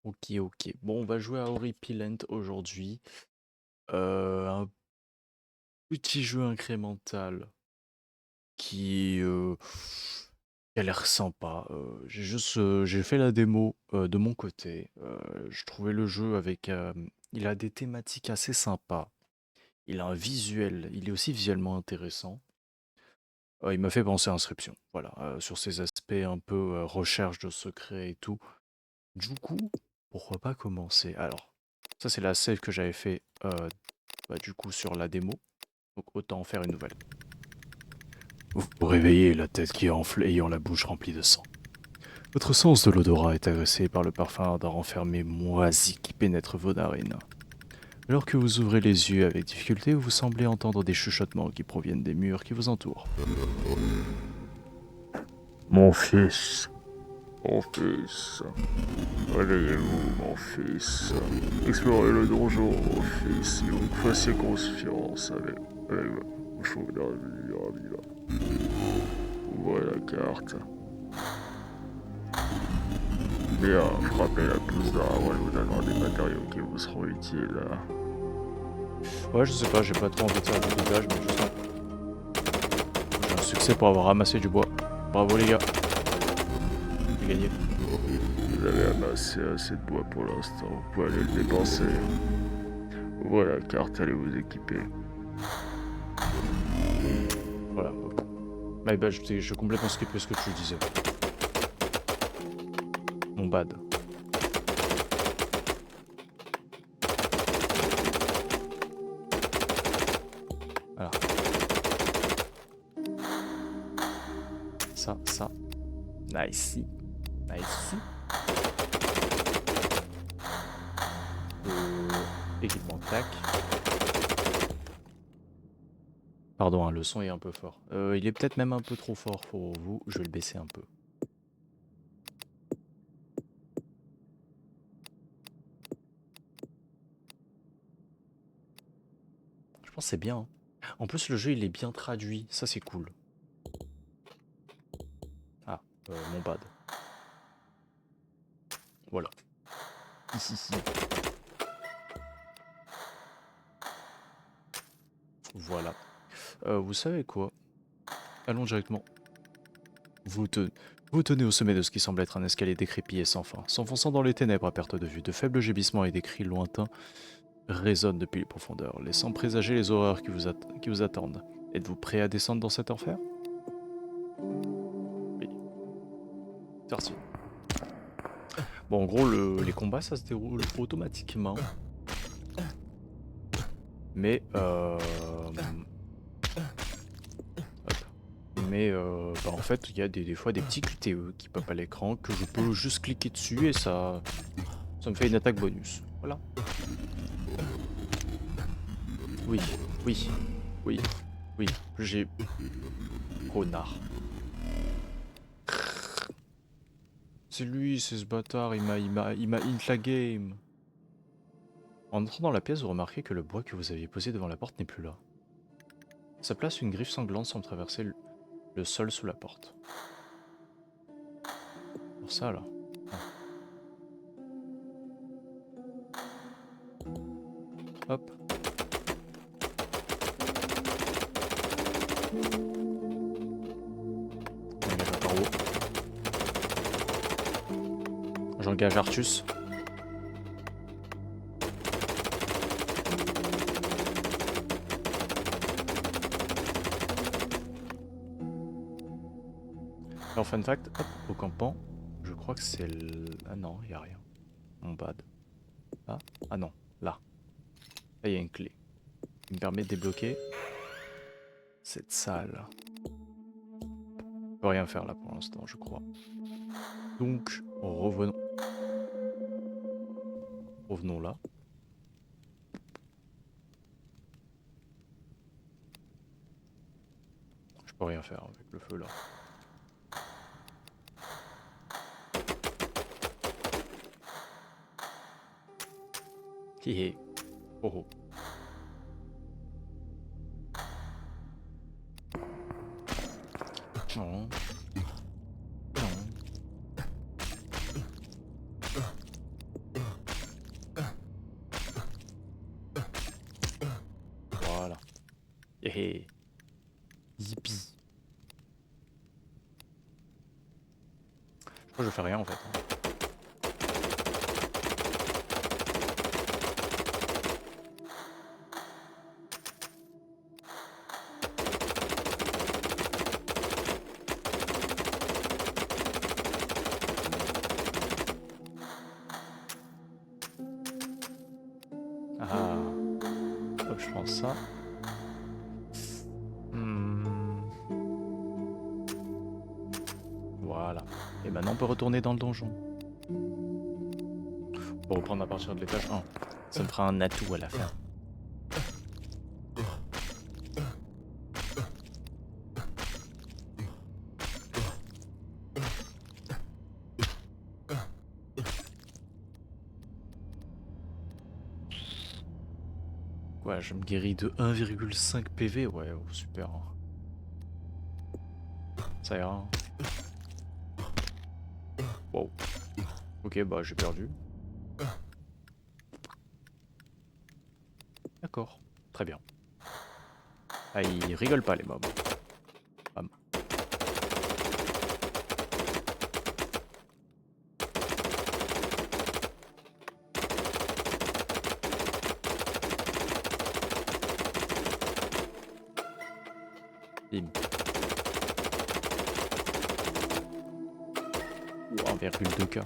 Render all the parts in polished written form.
Ok, ok. Bon, on va jouer à Horripilant aujourd'hui. Un petit jeu incrémental qui, qui a l'air sympa. J'ai fait la démo de mon côté. Je trouvais le jeu avec, il a des thématiques assez sympas. Il a un visuel, il est aussi visuellement intéressant. Il m'a fait penser à Inscription, voilà, sur ses aspects un peu recherche de secrets et tout. Du coup, pourquoi pas commencer? Alors, ça c'est la save que j'avais fait du coup sur la démo, donc autant en faire une nouvelle. Vous vous réveillez, la tête qui enfle, ayant la bouche remplie de sang. Votre sens de l'odorat est agressé par le parfum d'un renfermé moisi qui pénètre vos narines. Alors que vous ouvrez les yeux avec difficulté, vous semblez entendre des chuchotements qui proviennent des murs qui vous entourent. Mon fils, mon fils, réveillez-vous, mon fils. Explorez le donjon, mon fils, si vous me fassiez confiance avec vos chevaux là. Ouvrez la carte. Bien, frappez la pouce d'arbre, elle vous donnera des matériaux qui vous seront utiles. Ouais, je sais pas, j'ai pas trop envie de faire du doublage, mais je sens. J'ai un succès pour avoir ramassé du bois. Bravo les gars, j'ai gagné. Vous avez amassé assez de bois pour l'instant, vous pouvez aller le dépenser. Ouvrez la carte, allez vous équiper. Voilà. My bad, je complètement skippé ce que tu disais. Mon bad. Voilà. Ça. Nice. Nice. Équipement tac. Pardon, hein, le son est un peu fort. Il est peut-être même un peu trop fort pour vous. Je vais le baisser un peu. Je pense que c'est bien, hein. En plus, le jeu, il est bien traduit. Ça, c'est cool. Ah, mon bad. Voilà. Ici. Voilà. Vous savez quoi? Allons directement. Vous te- Vous tenez au sommet de ce qui semble être un escalier décrépit et sans fin. S'enfonçant dans les ténèbres à perte de vue, de faibles gémissements et des cris lointains résonnent depuis les profondeurs, laissant présager les horreurs qui vous attendent. Êtes-vous prêt à descendre dans cet enfer? Oui. C'est parti. Bon, en gros, les combats, ça se déroule automatiquement. Mais, hop. Mais, en fait, il y a des fois des petits QTE qui pop à l'écran que je peux juste cliquer dessus et ça me fait une attaque bonus. Voilà. Oui, oui, oui, oui. J'ai... Connard. C'est lui, c'est ce bâtard, il m'a int la game. En entrant dans la pièce, vous remarquez que le bois que vous aviez posé devant la porte n'est plus là. À sa place, une griffe sanglante semble traverser le sol sous la porte. Pour ça, là. Ah. Hop. J'engage un corbeau. J'engage Artus. Alors, fun fact, hop, au campement, je crois que c'est le... Ah non, il n'y a rien. Mon bad. Ah, ah non, là. Là, il y a une clé qui me permet de débloquer cette salle. Je peux rien faire là pour l'instant, je crois. Donc, revenons là. Je peux rien faire avec le feu là. Hihi. Oh oh. Non. Non. hé. Yippee. Je crois que je fais rien en fait. Ah. Hop, je prends ça. Voilà. Et maintenant on peut retourner dans le donjon. Pour reprendre à partir de l'étage 1. Ça me fera un atout à la fin. Ouais, je me guéris de 1,5 PV. Ouais, oh, super. Ça ira. Wow. Ok, bah j'ai perdu. D'accord. Très bien. Ah, ils rigolent pas les mobs. Bam. Bim. Ouh, 1,2K.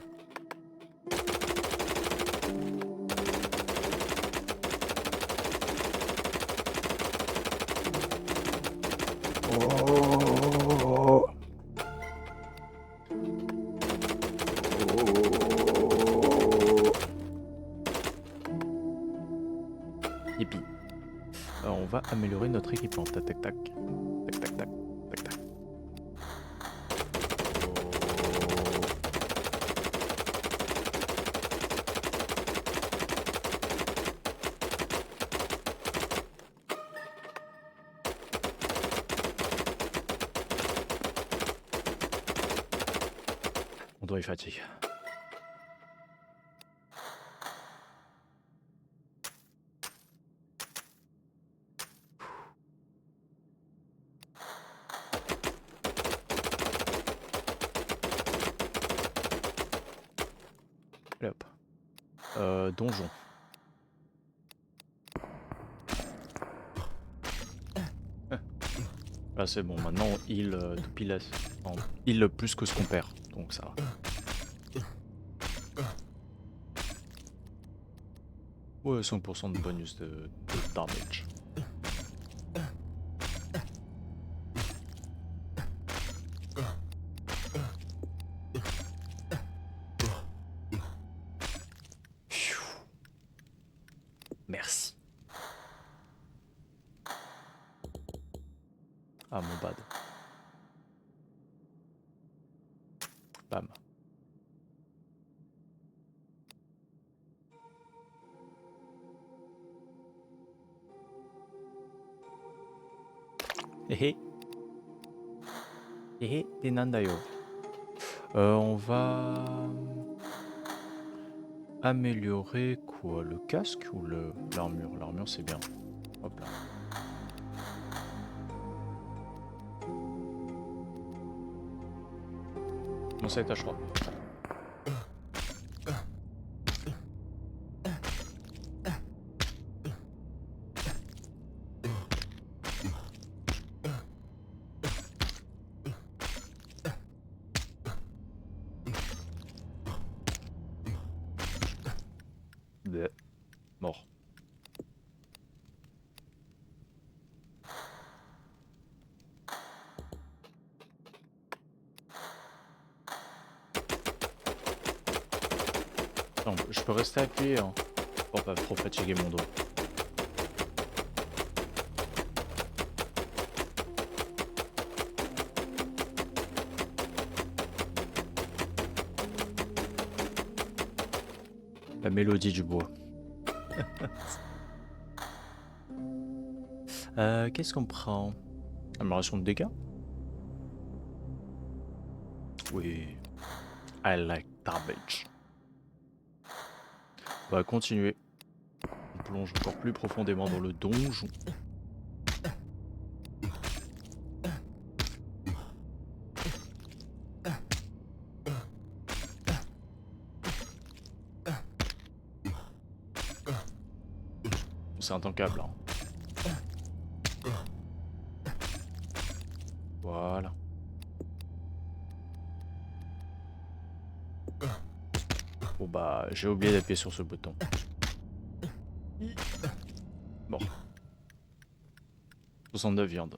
Oh. Yippee. Alors, on va améliorer notre équipement. Tac tac tac. Tac tac tac. Tac tac. On doit y fatiguer. Allez hop. Donjon. Là c'est bon, maintenant on heal tout pile. On heal plus que ce qu'on perd, donc ça va. Ouais, 5% de bonus de damage. Pfiou. Merci. Ah mon bad. Bam. Hé hé. T'es nandayo. On va améliorer quoi? Le casque ou l'armure? L'armure c'est bien. Hop là. Bon, ça étage 3. Bleh. Mort. Non, je peux rester appuyé hein, pour pas trop fatiguer mon dos. La mélodie du bois. Qu'est-ce qu'on prend? Amélioration de dégâts? Oui. I like damage. On va continuer. On plonge encore plus profondément dans le donjon. c'est intankable. Hein. Voilà. Bon bah, j'ai oublié d'appuyer sur ce bouton. Bon. 69 viandes.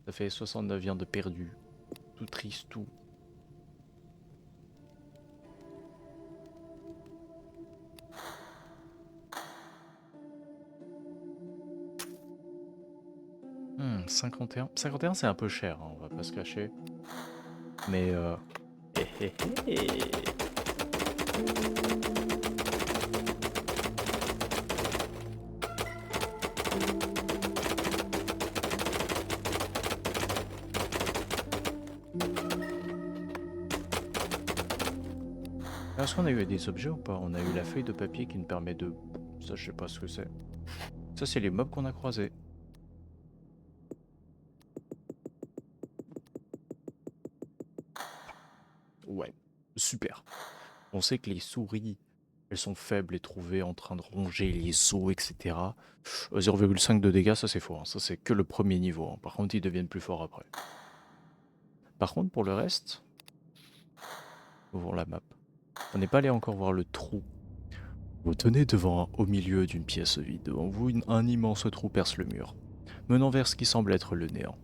Ça fait 69 viandes perdues. Tout triste, tout. Hmm, 51. 51 c'est un peu cher, hein, on va pas se cacher. Mais hé, hé, hé. Est-ce qu'on a eu des objets ou pas? On a eu la feuille de papier qui nous permet de... Ça, je sais pas ce que c'est. Ça, c'est les mobs qu'on a croisés. Ouais, super. On sait que les souris, elles sont faibles et trouvées en train de ronger les os, etc. 0,5 de dégâts, ça c'est faux. Hein. Ça, c'est que le premier niveau. Hein. Par contre, ils deviennent plus forts après. Par contre, pour le reste... Ouvrons la map. On n'est pas allé encore voir le trou. Vous tenez au milieu d'une pièce vide. Devant vous, un immense trou perce le mur, menant vers ce qui semble être le néant.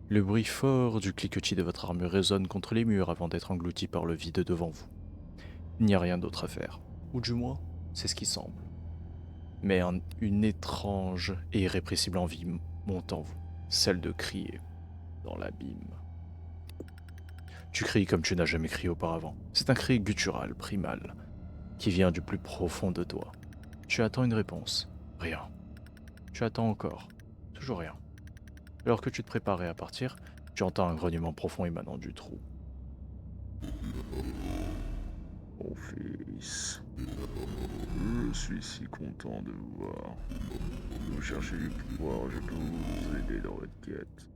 Le bruit fort du cliquetis de votre armure résonne contre les murs avant d'être englouti par le vide devant vous. Il n'y a rien d'autre à faire. Ou du moins, c'est ce qui semble. Mais une étrange et irrépressible envie monte en vous, celle de crier dans l'abîme. Tu cries comme tu n'as jamais crié auparavant. C'est un cri guttural, primal, qui vient du plus profond de toi. Tu attends une réponse. Rien. Tu attends encore. Toujours rien. Alors que tu te préparais à partir, tu entends un grognement profond émanant du trou. Mon fils, je suis si content de vous voir. Vous cherchez du pouvoir, je peux vous aider dans votre quête.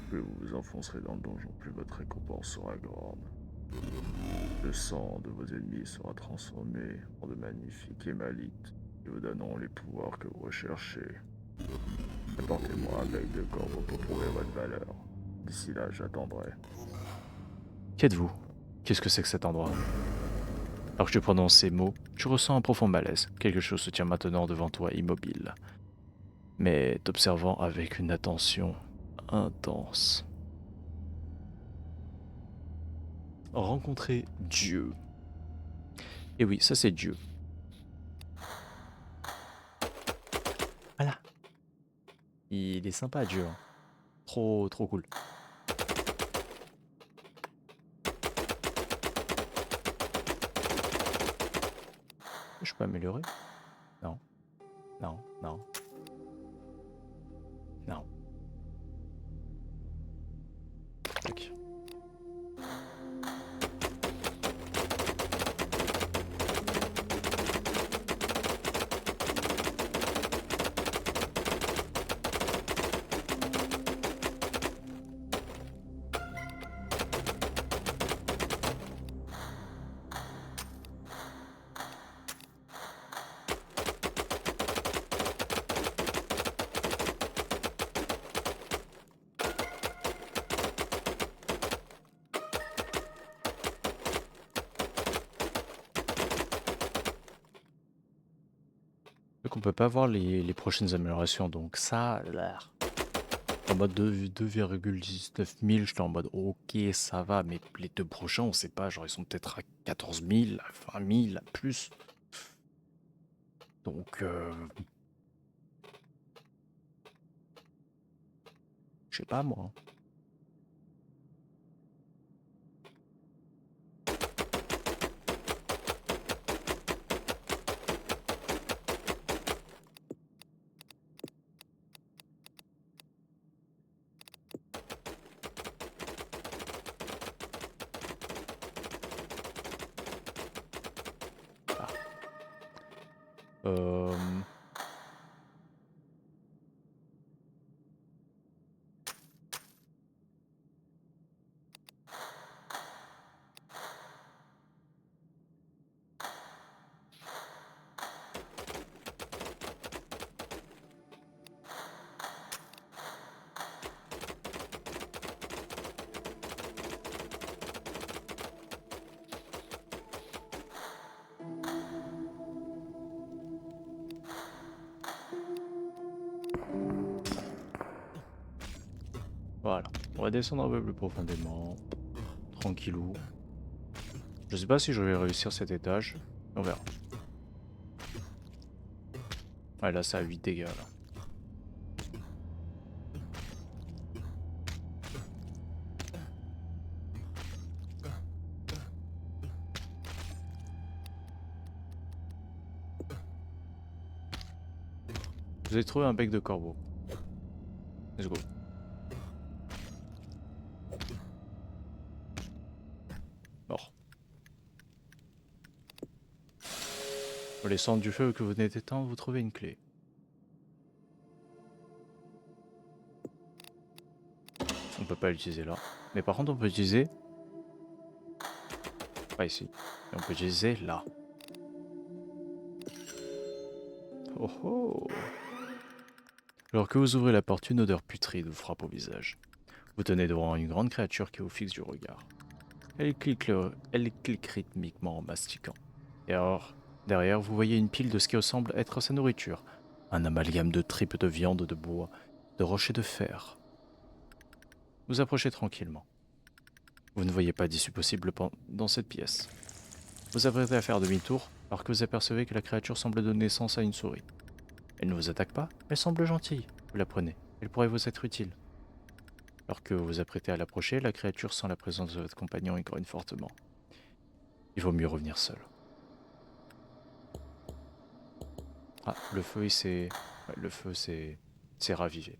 Plus vous vous enfoncerez dans le donjon, plus votre récompense sera grande. Le sang de vos ennemis sera transformé en de magnifiques émalites qui vous donneront les pouvoirs que vous recherchez. Apportez-moi un bec de corbeau pour prouver votre valeur. D'ici là, j'attendrai. Qui êtes-vous? Qu'est-ce que c'est que cet endroit? Alors que tu prononces ces mots, tu ressens un profond malaise. Quelque chose se tient maintenant devant toi immobile, mais t'observant avec une attention intense. Rencontrer Dieu. Et oui, ça c'est Dieu. Voilà. Il est sympa Dieu. Hein. Trop cool. Je peux améliorer? Non. Non, non. Non. Tac. Donc on peut pas voir les prochaines améliorations, donc ça... Là. En mode 2,19 000, j'étais en mode ok ça va, mais les deux prochains on sait pas, genre ils sont peut-être à 14 000, à 20 000, à plus. Donc je sais pas moi. Ah. Euh... Voilà. On va descendre un peu plus profondément. Tranquillou. Je sais pas si je vais réussir cet étage. On verra. Ouais, là, c'est à 8 dégâts, là. Vous avez trouvé un bec de corbeau. Let's go. Mort. Pour les cendres du feu que vous venez d'éteindre, vous trouvez une clé. On peut pas l'utiliser là. Mais par contre, on peut utiliser... Pas ici. Et on peut utiliser là. Oh oh! Alors que vous ouvrez la porte, une odeur putride vous frappe au visage. Vous tenez devant une grande créature qui vous fixe du regard. Elle clique rythmiquement en mastiquant. Et alors, derrière, vous voyez une pile de ce qui ressemble être sa nourriture. Un amalgame de tripes de viande, de bois, de rochers de fer. Vous approchez tranquillement. Vous ne voyez pas d'issue possible dans cette pièce. Vous apprêtez à faire demi-tour alors que vous apercevez que la créature semble donner naissance à une souris. Elle ne vous attaque pas, elle semble gentille. Vous la prenez, elle pourrait vous être utile. Alors que vous vous apprêtez à l'approcher, la créature sent la présence de votre compagnon et grogne fortement. Il vaut mieux revenir seul. Ah, le feu, il s'est... Ouais, le feu, c'est ravivé.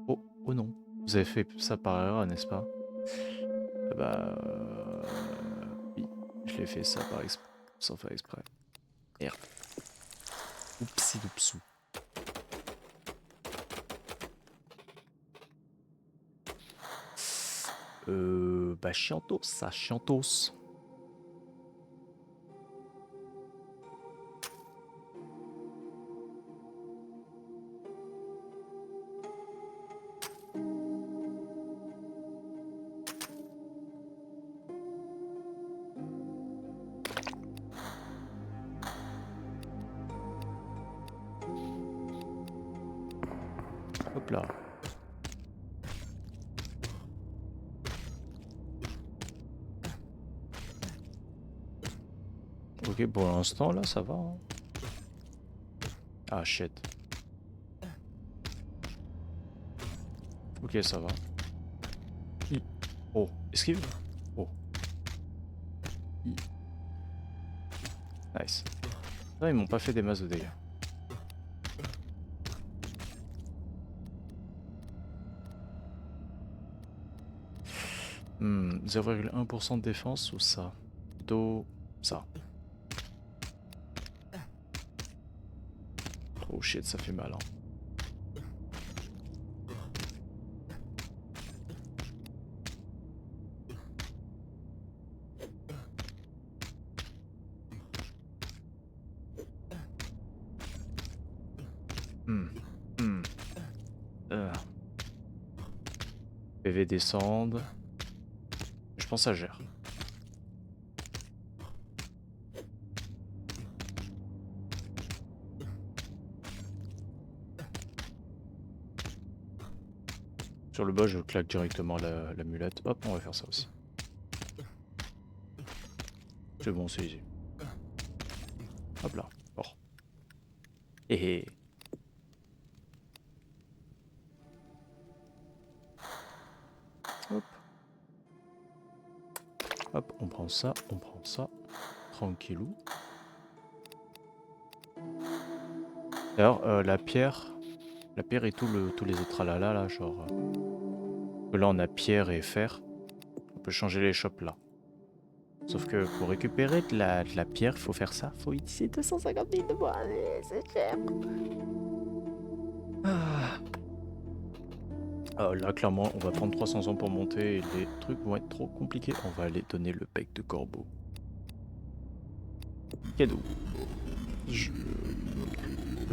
Oh, oh non. Vous avez fait ça par erreur, n'est-ce pas? Bah... Oui, je l'ai fait ça sans faire exprès. Merde. Oupsi doupsou. Bah chiantos, ça, chiantos. Hop là. Ok, pour l'instant, là, ça va. Hein. Ah, shit. Ok, ça va. Oh, esquive. Oh. Nice. Là, ils m'ont pas fait des masses de dégâts. 0,1% de défense ou ça? Plutôt ça. Oh shit, ça fait mal. Hein. PV descendent. Je pense que ça gère. Sur le bas, je claque directement la mulette. Hop, on va faire ça aussi. C'est bon, c'est easy. Hop là. Oh. Hé. Hop. Hop, on prend ça, on prend ça. Tranquillou. D'ailleurs, la pierre et tous les autres tralala là, genre... là on a pierre et fer. On peut changer les shops là. Sauf que pour récupérer de la pierre, faut faire ça. Faut utiliser 250 000 de bois. C'est cher. Là, clairement, on va prendre 300 ans pour monter et les trucs vont être trop compliqués. On va aller donner le bec de corbeau. Cadeau. Je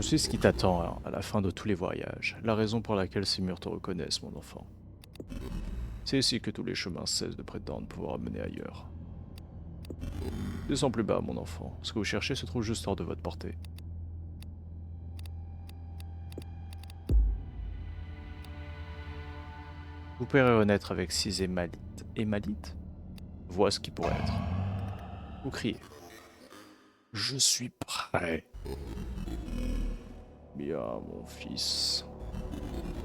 sais ce qui t'attend hein, à la fin de tous les voyages. La raison pour laquelle ces murs te reconnaissent, mon enfant. C'est ici que tous les chemins cessent de prétendre pouvoir mener ailleurs. Descends plus bas, mon enfant. Ce que vous cherchez se trouve juste hors de votre portée. Vous pourrez renaître avec 6 émalites. Émalites? Vois ce qui pourrait être. Vous criez. Je suis prêt. Bien, mon fils.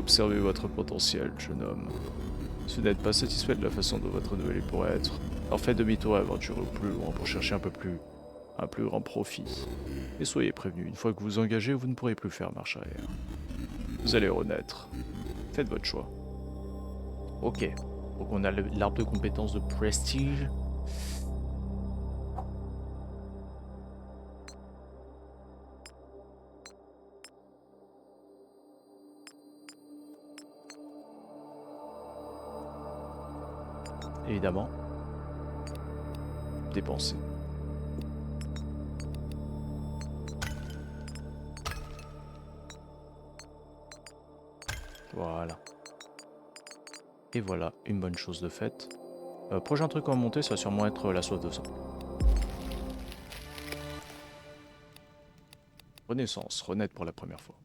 Observez votre potentiel, jeune homme. Si vous n'êtes pas satisfait de la façon dont votre nouvelle vie pourrait être, alors faites demi-tour et aventurez plus loin pour chercher un plus grand profit. Et soyez prévenus, une fois que vous vous engagez, vous ne pourrez plus faire marche arrière. Vous allez renaître. Faites votre choix. Ok. Donc on a l'arbre de compétences de prestige. Évidemment. Dépenser. Voilà. Et voilà, une bonne chose de faite. Prochain truc à monter, ça va sûrement être la soif de sang. Renaissance, renaître pour la première fois.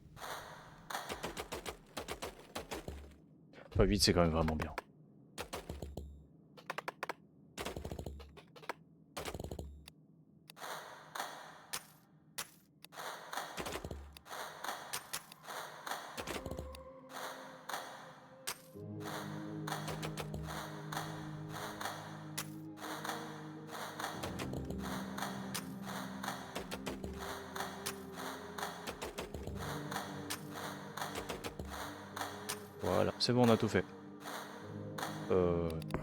Pas vite, c'est quand même vraiment bien. Voilà, c'est bon, on a tout fait.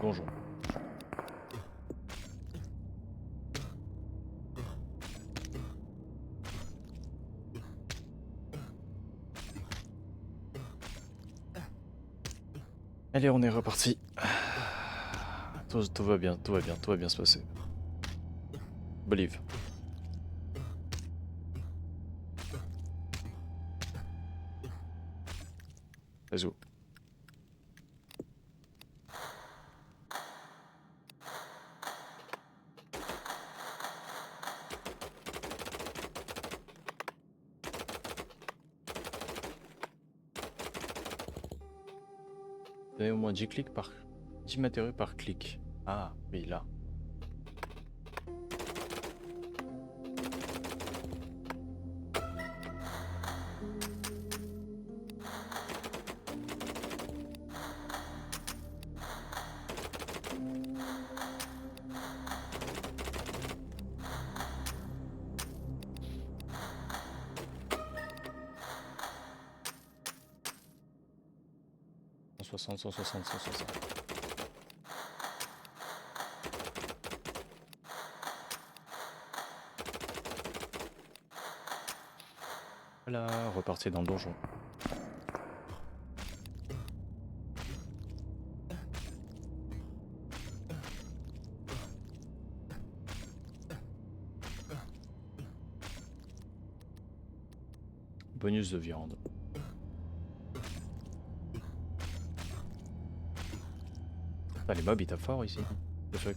Donjon. Allez, on est reparti. Tout va bien, tout va bien, tout va bien se passer. Believe. Let's go. Donnez au moins 10 clics par... 10 matériaux par clic. Ah, oui, là. Cent soixante. Voilà, repartir dans le donjon. Bonus de viande. Ah, les mobs ils tapent fort ici. The fuck.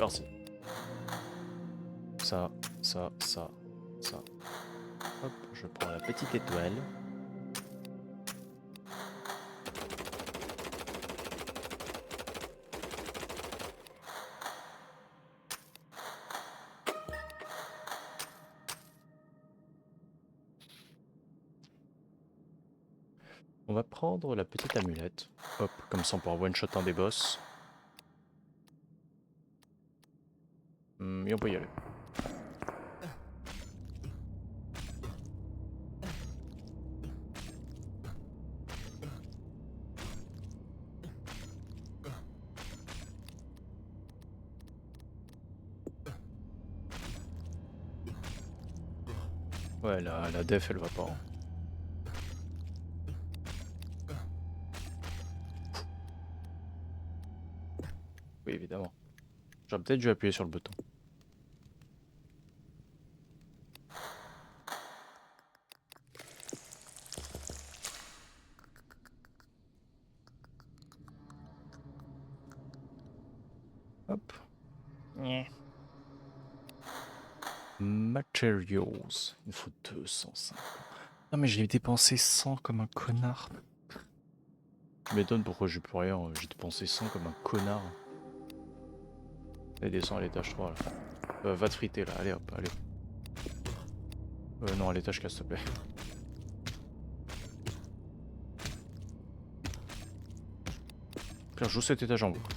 Merci. Ça. Hop, je prends la petite étoile. On va prendre la petite amulette. Hop, comme ça on pourra one-shot un des boss. Et on peut y aller. Ouais, la def, elle va pas, hein. Oui, évidemment. J'aurais peut-être dû appuyer sur le bouton. Hop. Nyeh. Materials. Il faut 250. Non mais j'ai dépensé 100 comme un connard. Tu m'étonnes pourquoi j'ai plus rien. J'ai dépensé 100 comme un connard. Allez, descends à l'étage 3 là. Va te friter là, allez hop, allez. Non, à l'étage 4 s'il te plaît. Pierre, joue cet étage en boucle.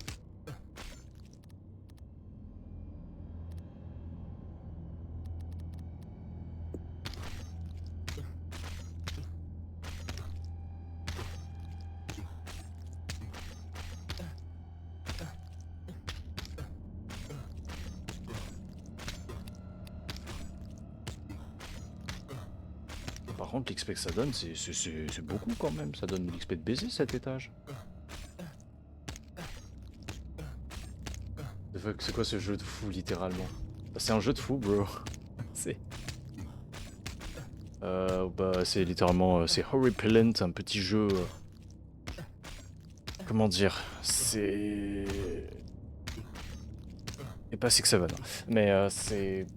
Par contre, l'XP que ça donne, c'est beaucoup quand même. Ça donne l'XP de baiser cet étage. C'est quoi ce jeu de fou, littéralement? C'est un jeu de fou, bro. C'est. Bah, c'est littéralement. C'est Horripillant, un petit jeu. Comment dire? C'est. Et pas Six Seven. Mais c'est.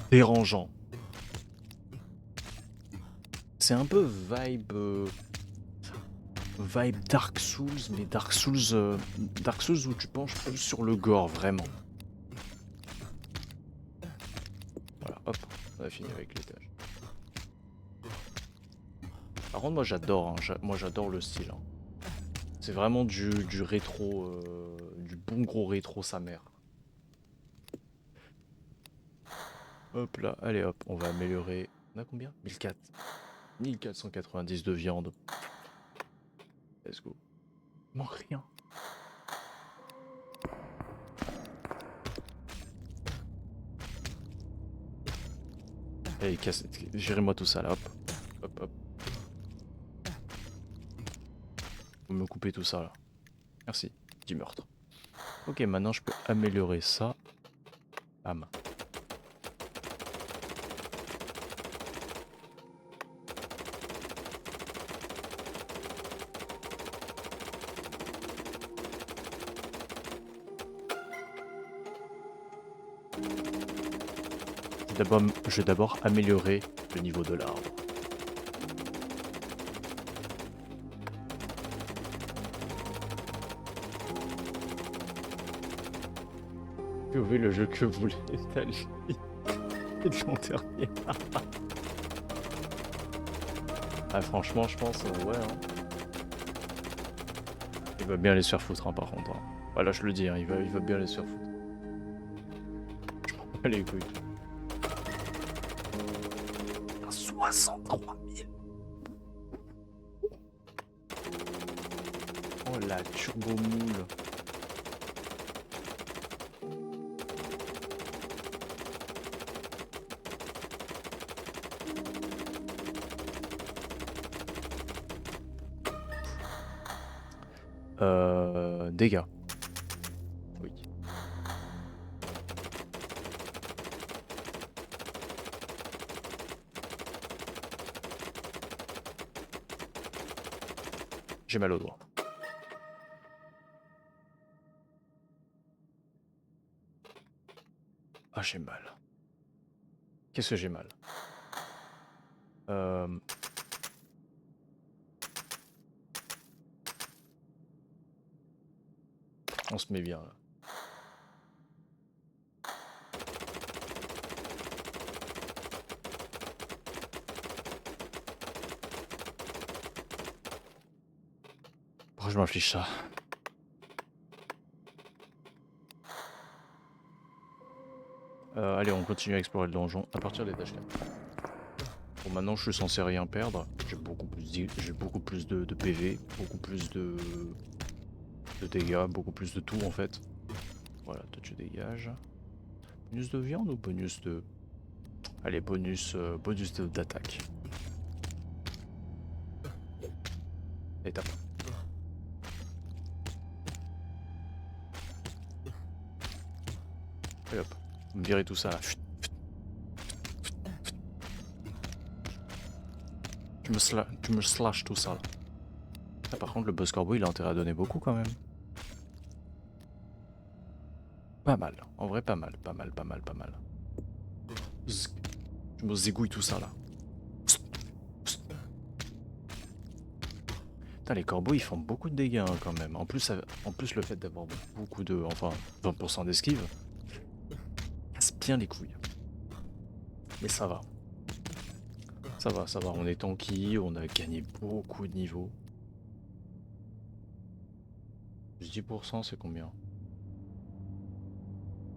Dérangeant. C'est un peu vibe. Vibe Dark Souls, mais Dark Souls où tu penches plus sur le gore, vraiment. Voilà, hop, on a fini avec l'étage. Par contre, moi j'adore, hein, moi j'adore le style. Hein. C'est vraiment du rétro, du bon gros rétro sa mère. Hop là, allez hop, on va améliorer. On a combien? 1400. 1490 de viande. Let's go. Il manque rien. Allez, gérez-moi tout ça là, hop. Hop, hop. Vous me coupez tout ça là. Merci, 10 meurtres. Ok, maintenant je peux améliorer ça. Bam. Je vais d'abord améliorer le niveau de l'arbre. Que oui, le jeu que vous voulez, Tali. Et de l'an dernier. Ah, franchement, je pense, ouais. Hein. Il va bien les se faire foutre, hein, par contre. Hein. Voilà, je le dis, hein, il va bien les se faire foutre. Je m'en bats les couilles. 63 000. Oh la turbo moule. Dégâts. Oui. J'ai mal au doigt. Ah, j'ai mal. Qu'est-ce que j'ai mal? On se met bien là. Pourquoi je m'inflige ça? Allez, on continue à explorer le donjon à partir des tâches 4. Bon, maintenant je suis censé rien perdre. J'ai beaucoup plus de PV, beaucoup plus de dégâts, beaucoup plus de tout en fait. Voilà, toi tu dégages. Bonus de viande ou bonus de... Allez, bonus d'attaque. Et tape. Et hop, vous me virez tout ça là. Tu me slash tout ça là. Ah, par contre, le boss corbeau, il a intérêt à donner beaucoup quand même. Pas mal, en vrai pas mal. Je me zigouille tout ça là. Putain, les corbeaux ils font beaucoup de dégâts hein, quand même. En plus, le fait d'avoir beaucoup de... Enfin, 20% d'esquive, casse bien les couilles. Mais ça va. Ça va, on est tanky, on a gagné beaucoup de niveaux. 10% c'est combien?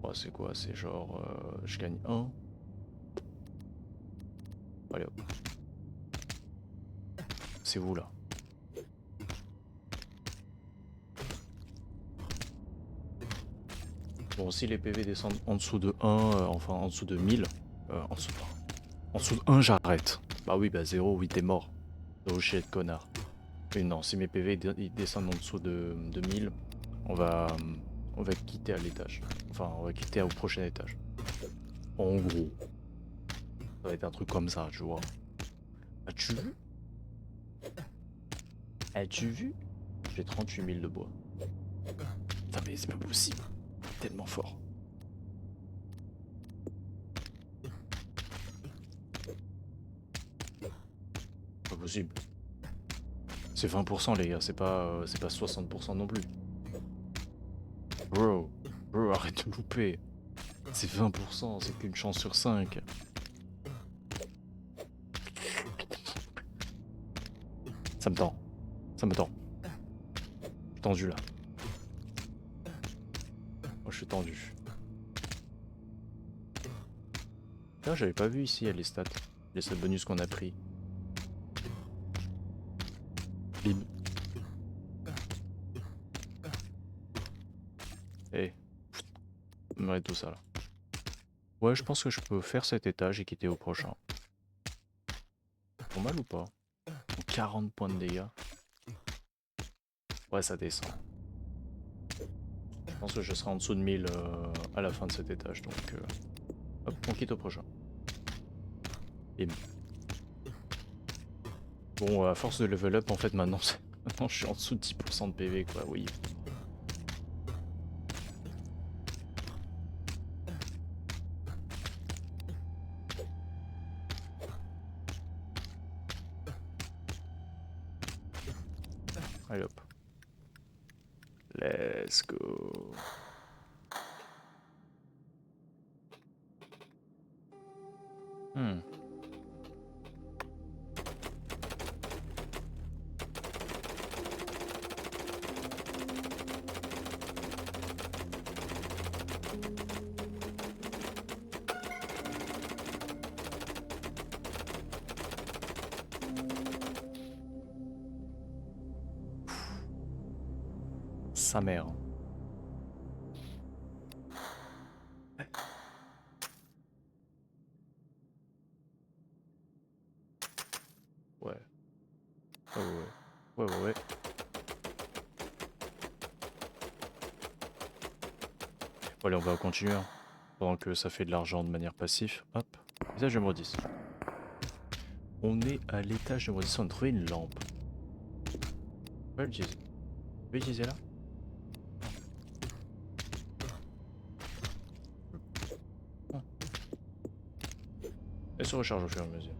Oh, c'est quoi? C'est genre... je gagne 1. Allez hop. C'est vous là. Bon, si les PV descendent en dessous de 1, enfin en dessous de 1000, en dessous de 1 j'arrête. Bah oui, bah 0, oui t'es mort. Oh shit, connard. Mais non, si mes PV ils descendent en dessous de 1000, on va quitter à l'étage. Enfin, on va quitter au prochain étage. En gros. Ça va être un truc comme ça, tu vois. As-tu vu? As-tu vu? J'ai 38 000 de bois. Putain, mais c'est pas possible. Tellement fort. Pas possible. C'est 20% les gars, c'est pas 60% non plus. Bro, arrête de louper. C'est 20%, c'est qu'une chance sur 5. Ça me tend. Je suis tendu là. Moi je suis tendu. Là j'avais pas vu ici les stats bonus qu'on a pris. Bim. Eh. Hey. Tout ça là. Ouais, je pense que je peux faire cet étage et quitter au prochain. Pas mal ou pas? 40 points de dégâts. Ouais, ça descend. Je pense que je serai en dessous de 1000 à la fin de cet étage, donc hop, on quitte au prochain. Bim. Bon, à force de level up, en fait, maintenant je suis en dessous de 10% de PV, quoi, oui. Allez hop. Let's go. Sa mère. Ouais. Ouais. Bon, allez, on va continuer. Hein. Pendant que ça fait de l'argent de manière passive. Hop. Étage numéro 10. On est à l'étage numéro 10. On a trouvé une lampe. On va l'utiliser. On va l'utiliser là. Elle se recharge au fur et à mesure.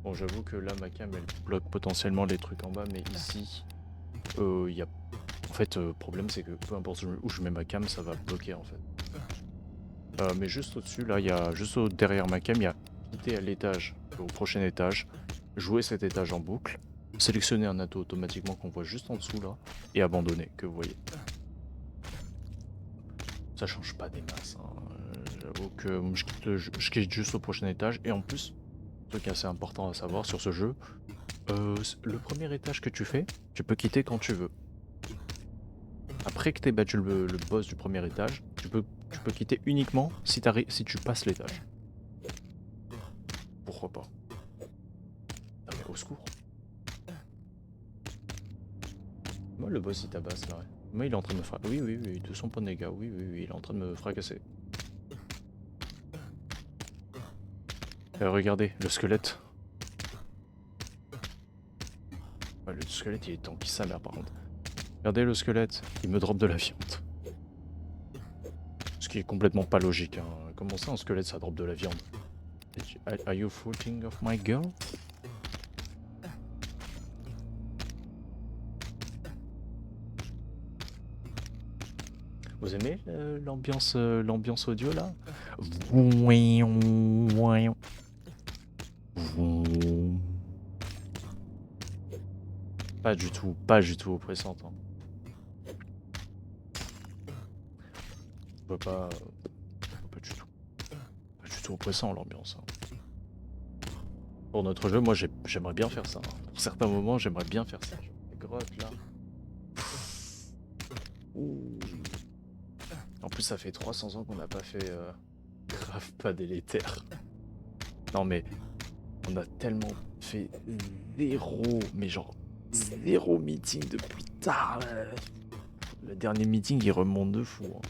Bon, j'avoue que là, ma cam, elle bloque potentiellement les trucs en bas, mais ici, il y a... En fait, le problème, c'est que peu importe où je mets ma cam, ça va bloquer, en fait. Mais juste au-dessus, là, il y a... Juste derrière ma cam, il y a quitter à l'étage, au prochain étage, jouer cet étage en boucle, sélectionner un atout automatiquement qu'on voit juste en dessous, là, et abandonner, que vous voyez. Ça change pas des masses, hein. J'avoue que je quitte juste au prochain étage, et en plus... Truc assez important à savoir sur ce jeu, le premier étage que tu fais, tu peux quitter quand tu veux. Après que tu aies battu le boss du premier étage, tu peux Tu peux quitter uniquement si, si tu passes l'étage. Pourquoi pas? Non mais au secours. Moi le boss il tabasse là. Ouais. Moi il est en train de me fracasser. Oui, oui, oui, 200 points de dégâts. Oui, oui, oui, il est en train de me fracasser. Regardez, le squelette. Ouais, le squelette il est tanky sa mère par contre. Regardez le squelette, il me drop de la viande. Ce qui est complètement pas logique. Hein. Comment ça un squelette ça drop de la viande? Are you thinking of my girl? Vous aimez l'ambiance audio là? Pas du tout oppressante. Hein. Pas du tout. Pas du tout oppressant l'ambiance. Hein. Pour notre jeu, moi j'aimerais bien faire ça. Hein. Pour certains moments, j'aimerais bien faire ça. Les grottes là. Ouh. En plus, ça fait 300 ans qu'on n'a pas fait grave pas délétère. Non mais on a tellement fait mais genre zéro meeting depuis tard. Là. Le dernier meeting il remonte de fou. Hein.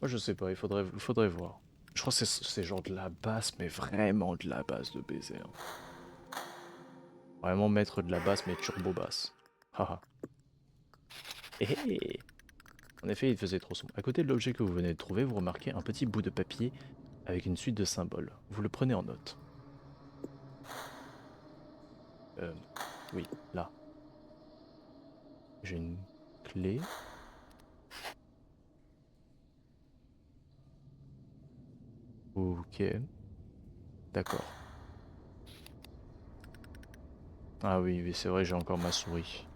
Moi je sais pas, il faudrait voir. Je crois que c'est genre de la basse, mais vraiment de la basse de baiser. Hein. Vraiment mettre de la basse, mais turbo basse. Haha. En effet, il faisait trop sombre. À côté de l'objet que vous venez de trouver, vous remarquez un petit bout de papier avec une suite de symboles. Vous le prenez en note. Oui, là. J'ai une clé. Ok. D'accord. Ah oui, oui c'est vrai, j'ai encore ma souris.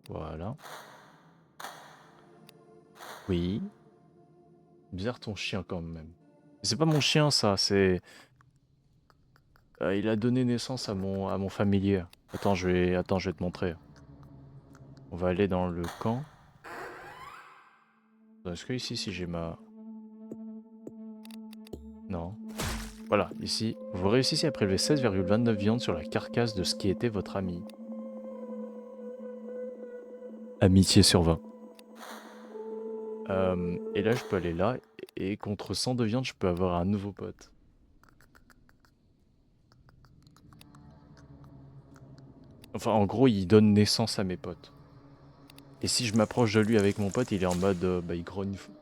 Voilà. Oui. Bizarre ton chien quand même. C'est pas mon chien ça, c'est... il a donné naissance à mon familier. Attends, je vais te montrer. On va aller dans le camp. Est-ce que ici, si j'ai ma... Non. Voilà, ici, vous réussissez à prélever 16,29 viandes sur la carcasse de ce qui était votre ami. Amitié sur 20. Et là, je peux aller là, et contre 100 de viande, je peux avoir un nouveau pote. Enfin, en gros, il donne naissance à mes potes. Et si je m'approche de lui avec mon pote, il est en mode...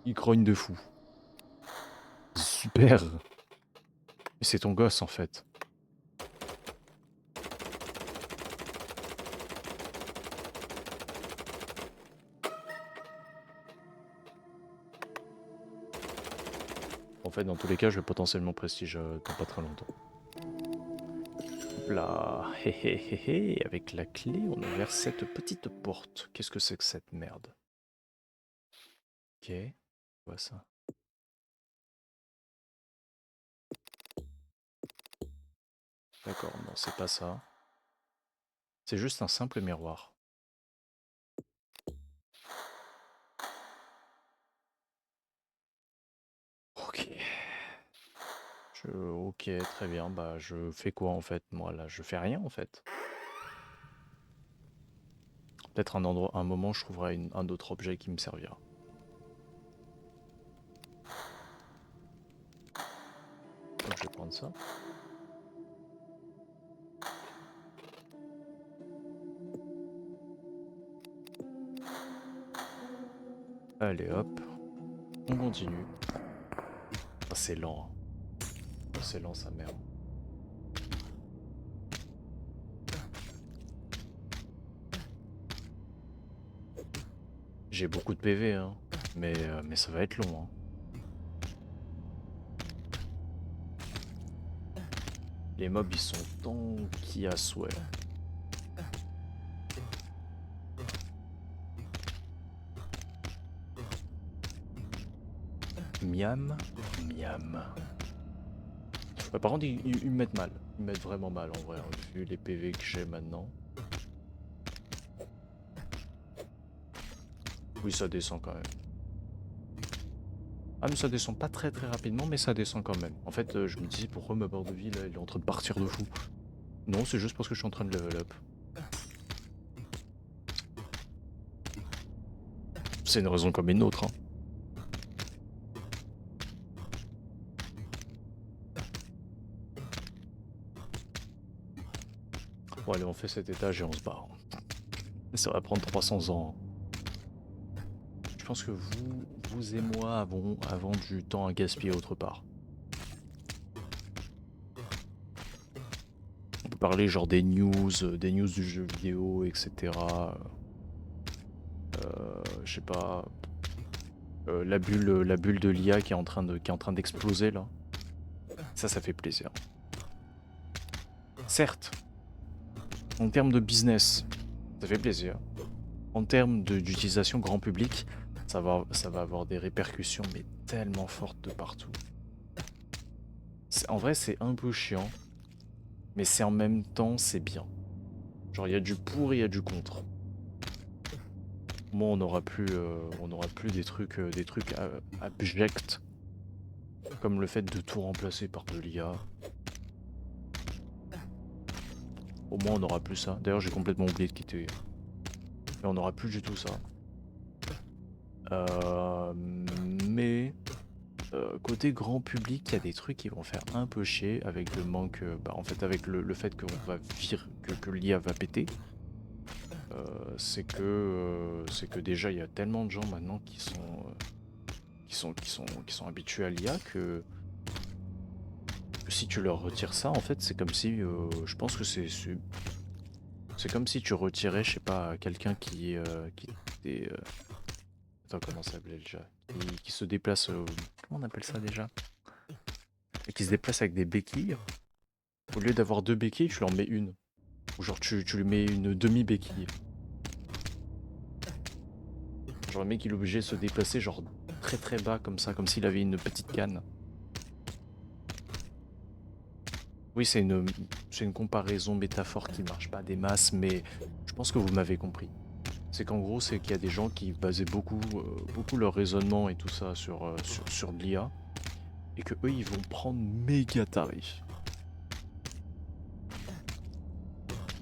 il grogne de fou. Super. Mais c'est ton gosse, en fait. En fait, dans tous les cas, je vais potentiellement prestige dans pas très longtemps. Là, hé hé hé hé, avec la clé, on a ouvert cette petite porte. Qu'est-ce que c'est que cette merde? Ok, quoi ça? D'accord, non, c'est pas ça. C'est juste un simple miroir. Ok. Ok, très bien. Bah, je fais quoi en fait? Moi, là, je fais rien en fait. Peut-être un moment, je trouverai un autre objet qui me servira. Donc, je vais prendre ça. Allez, hop. On continue. Oh, c'est lent. Hein. Oh, c'est lent, sa mère. J'ai beaucoup de PV, hein. Mais ça va être long. Hein. Les mobs, ils sont tanky à souhait. Miam, miam. Bah, par contre, ils me mettent mal. Ils me mettent vraiment mal en vrai, hein, vu les PV que j'ai maintenant. Oui, ça descend quand même. Ah, mais ça descend pas très rapidement, mais ça descend quand même. En fait, je me disais pourquoi ma barre de vie là, elle est en train de partir de fou. Non, c'est juste parce que je suis en train de level up. C'est une raison comme une autre, hein. Bon, allez, on fait cet étage et on se barre. Ça va prendre 300 ans. Je pense que vous et moi avons du temps à gaspiller autre part. On peut parler genre des news du jeu vidéo, etc. Je sais pas. La bulle de l'IA qui est en train d'exploser là. Ça fait plaisir. Certes, en termes de business, ça fait plaisir. En termes d'utilisation grand public, ça va avoir des répercussions mais tellement fortes de partout. En vrai, c'est un peu chiant, mais c'est en même temps, c'est bien. Genre, il y a du pour et il y a du contre. Moi, on n'aura plus des trucs abjects, comme le fait de tout remplacer par de l'IA. Au moins, on n'aura plus ça. D'ailleurs, j'ai complètement oublié de quitter. Mais on n'aura plus du tout ça. Mais côté grand public, il y a des trucs qui vont faire un peu chier avec le manque, en fait, avec le fait qu'on va que l'IA va péter. C'est que déjà il y a tellement de gens maintenant qui sont habitués à l'IA que si tu leur retires ça, en fait, c'est comme si, je pense que c'est comme si tu retirais, je sais pas, quelqu'un qui était, attends, comment ça s'appelait déjà, qui se déplace, comment on appelle ça déjà, et qui se déplace avec des béquilles. Au lieu d'avoir deux béquilles, tu leur mets une, ou genre tu lui mets une demi-béquille. Genre le mec il est obligé de se déplacer genre très bas comme ça, comme s'il avait une petite canne. Oui, c'est une comparaison métaphore qui marche pas des masses, mais je pense que vous m'avez compris. C'est qu'en gros, c'est qu'il y a des gens qui basaient beaucoup leur raisonnement et tout ça sur de l'IA, et que eux ils vont prendre méga tarif.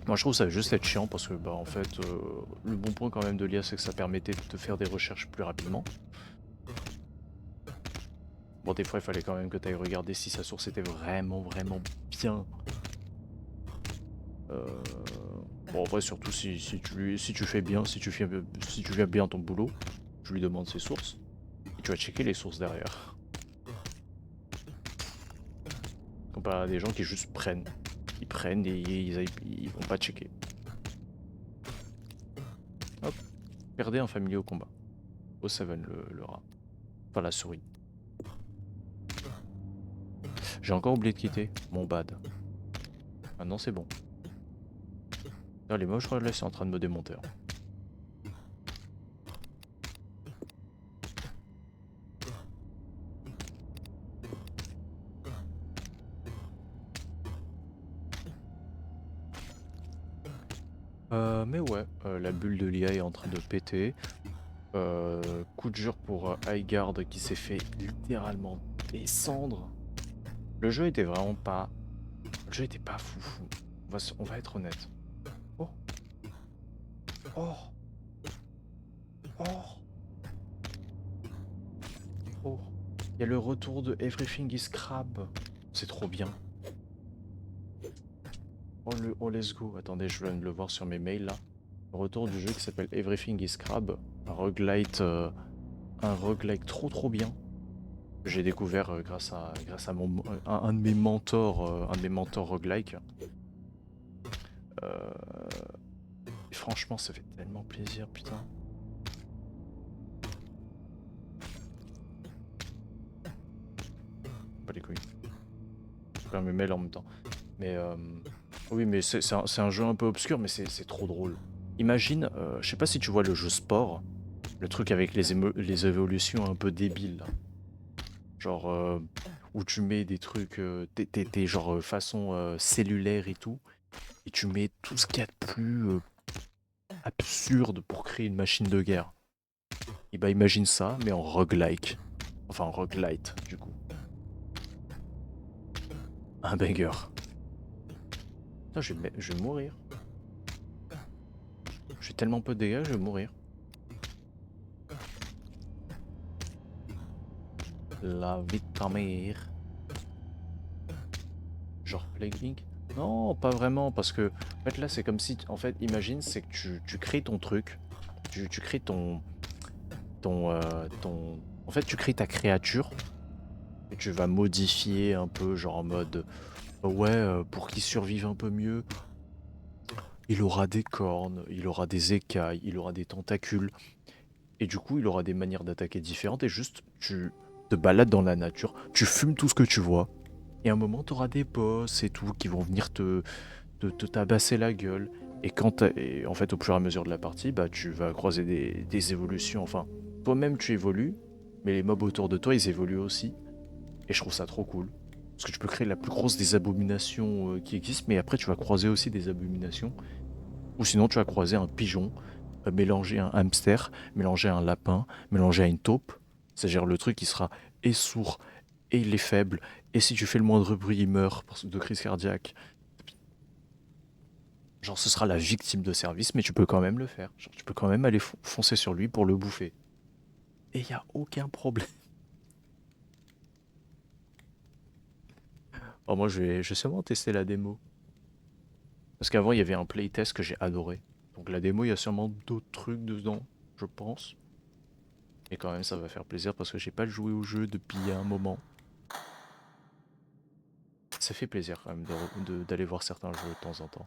Moi je trouve ça juste être chiant parce que bah en fait le bon point quand même de l'IA c'est que ça permettait de te faire des recherches plus rapidement. Bon, des fois, il fallait quand même que tu ailles regarder si sa source était vraiment bien. Bon, en vrai, surtout si tu fais bien, si tu fais bien ton boulot, tu lui demandes ses sources et tu vas checker les sources derrière. Comparé à des gens qui juste prennent. Ils prennent et ils vont pas checker. Hop. Perdez un familier au combat. Au 7 le rat. Enfin, la souris. J'ai encore oublié de quitter. Mon bad. Maintenant, c'est bon. Les mobs, je crois que là, c'est en train de me démonter. Mais ouais, la bulle de l'IA est en train de péter. Coup de jure pour Highguard qui s'est fait littéralement descendre. Le jeu était vraiment pas... Le jeu était pas fou. On va être honnête. Oh. Oh. Oh. Oh. Il y a le retour de Everything is Crab. C'est trop bien. Oh let's go. Attendez, je viens de le voir sur mes mails là. Le retour du jeu qui s'appelle Everything is Crab. Un roguelite trop bien. J'ai découvert grâce à un de mes mentors, roguelike. Et franchement, ça fait tellement plaisir, putain. Pas les couilles. Je perds mes mails en même temps. Mais oui, mais c'est un jeu un peu obscur, mais c'est trop drôle. Imagine, je sais pas si tu vois le jeu sport, le truc avec les évolutions un peu débiles. Là. Genre, où tu mets des trucs, t'es genre façon cellulaire et tout, et tu mets tout ce qu'il y a de plus absurde pour créer une machine de guerre. Et bah imagine ça, mais en roguelike. Enfin en roguelite, du coup. Un banger. Putain, je vais mourir. J'ai tellement peu de dégâts, je vais mourir. La vie de ta mère. Genre Plague Inc. Non, pas vraiment, parce que en fait là c'est comme si, en fait imagine c'est que tu crées ton truc, tu crées ton, en fait tu crées ta créature et tu vas modifier un peu genre en mode ouais pour qu'il survive un peu mieux, il aura des cornes, il aura des écailles, il aura des tentacules et du coup il aura des manières d'attaquer différentes et juste tu te balades dans la nature, tu fumes tout ce que tu vois et à un moment tu auras des boss et tout qui vont venir te tabasser la gueule. Et et en fait, au fur et à mesure de la partie, bah, tu vas croiser des évolutions. Enfin, toi-même, tu évolues, mais les mobs autour de toi, ils évoluent aussi. Et je trouve ça trop cool. Parce que tu peux créer la plus grosse des abominations qui existent, mais après, tu vas croiser aussi des abominations. Ou sinon, tu vas croiser un pigeon, mélanger un hamster, mélanger un lapin, mélanger à une taupe. C'est-à-dire le truc qui sera et sourd, et il est faible, et si tu fais le moindre bruit, il meurt de crise cardiaque. Genre, ce sera la victime de service, mais tu peux quand même le faire. Genre, tu peux quand même aller foncer sur lui pour le bouffer. Et il y a aucun problème. Oh, moi, je vais seulement tester la démo. Parce qu'avant, il y avait un playtest que j'ai adoré. Donc la démo, il y a sûrement d'autres trucs dedans, je pense. Et quand même, ça va faire plaisir parce que j'ai pas joué au jeu depuis un moment. Ça fait plaisir quand même d'aller voir certains jeux de temps en temps.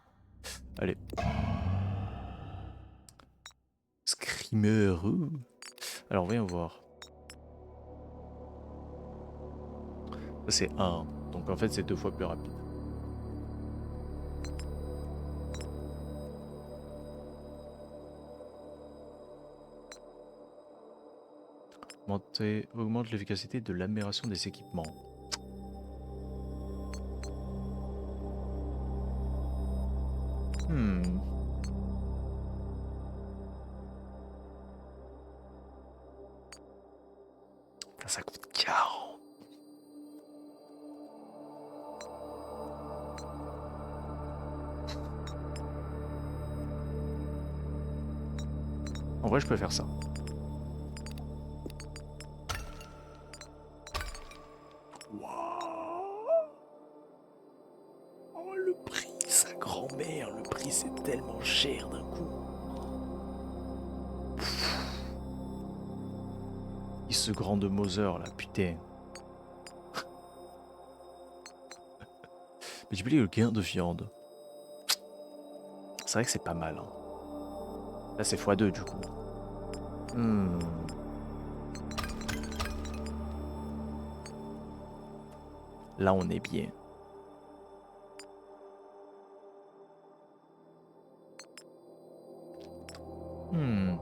Allez. Screamer. Alors, voyons voir. Ça, c'est 1. Donc en fait, c'est 2 fois plus rapide. Augmente l'efficacité de l'amélioration des équipements. Hmm. Ça coûte 40. En vrai, je peux faire ça. Waouh. Oh, le prix, sa grand-mère, le prix, c'est tellement cher d'un coup. Il se grand de Mother, là, putain. Multiplier le gain de viande. C'est vrai que c'est pas mal. Hein. Là, c'est x2 du coup. Hmm. Là, on est bien. Hmm.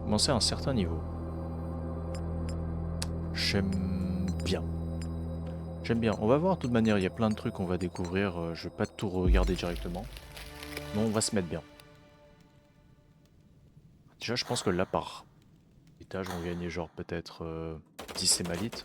Commencer à un certain niveau. J'aime bien. J'aime bien. On va voir de toute manière, il y a plein de trucs qu'on va découvrir. Je vais pas tout regarder directement. Mais on va se mettre bien. Déjà, je pense que là, par étage, on gagnait genre peut-être 10 émalites.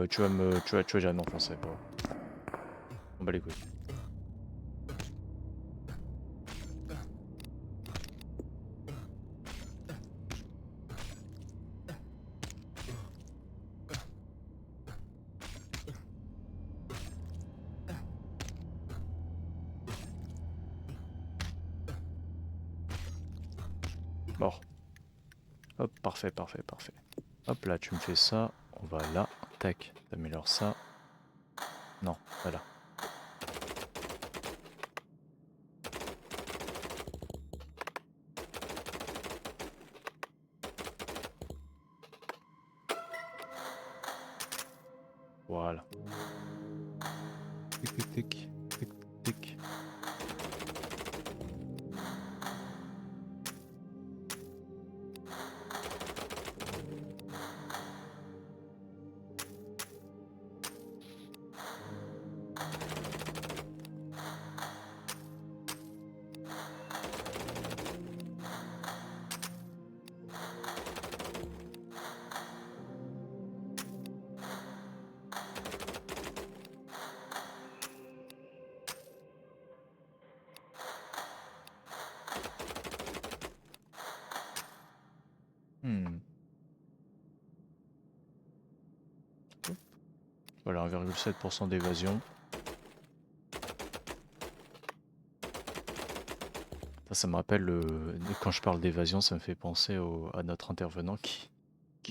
Tu vas jamais m'enfoncer, quoi. On bat les couilles. Mort. Hop, parfait, parfait, parfait. Hop là, tu me fais ça. On va là. Tac, t'améliores ça. Non, voilà. Voilà. tic, tic, tic, tic, tic. Hmm. Voilà, 1,7% d'évasion. Ça me rappelle, quand je parle d'évasion, ça me fait penser à notre intervenant qui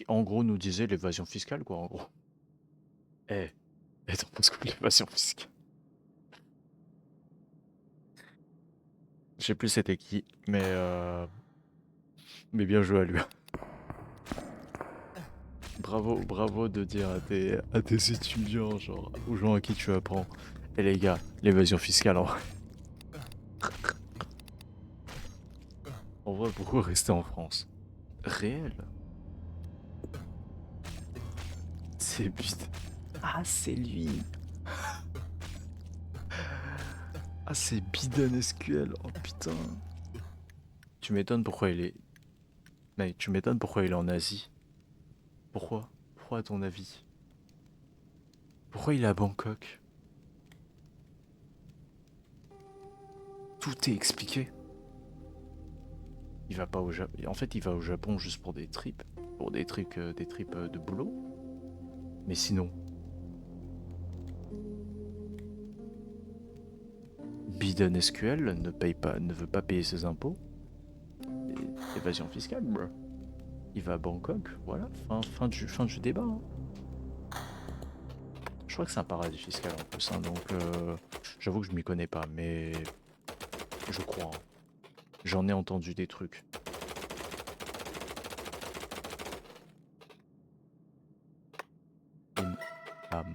en gros nous disait l'évasion fiscale, quoi, en gros. Eh, et t'en penses quoi de l'évasion fiscale? Je sais plus c'était qui, mais bien joué à lui. Bravo, bravo de dire à tes étudiants, genre, aux gens à qui tu apprends. Et les gars, l'évasion fiscale, en vrai, pourquoi rester en France? Réel? C'est putain. Ah, c'est lui. Ah, c'est Biden SQL. Oh putain. Tu m'étonnes pourquoi il est. Mec, tu m'étonnes pourquoi il est en Asie. Pourquoi? Pourquoi à ton avis? Pourquoi il est à Bangkok? Tout est expliqué. Il va pas au Japon. En fait, il va au Japon juste pour des trips. Pour des trucs, des trips de boulot. Mais sinon. Biden SQL ne veut pas payer ses impôts. Évasion fiscale, bro. Il va à Bangkok, voilà, fin du débat. Hein. Je crois que c'est un paradis fiscal en plus, hein, donc j'avoue que je m'y connais pas, mais je crois. Hein. J'en ai entendu des trucs. Bim, bam.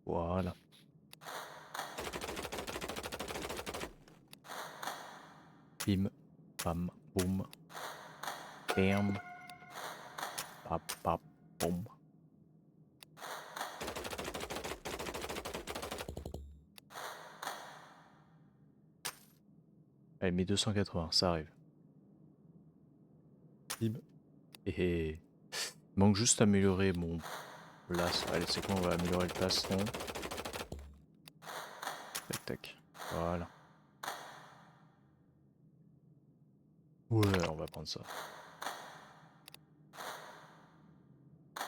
Voilà. Bim, bam, boum. Bam. Pap, pap, boum. Allez, 1280, ça arrive. Bim. Et il manque juste d'améliorer mon place. Allez, c'est quoi, on va améliorer le plastron. Tac, tac. Voilà. Ouais, on va prendre ça.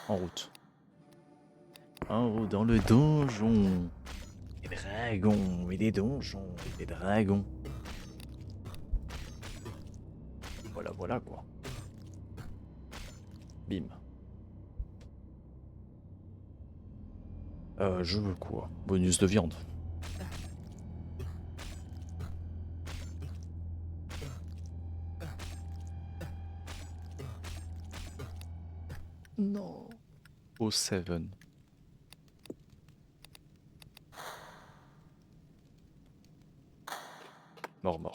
En route. En route dans le donjon. Des dragons et des donjons et des dragons. Voilà, voilà quoi. Bim. Je veux quoi? Bonus de viande. Non. Au 7. Mort, mort.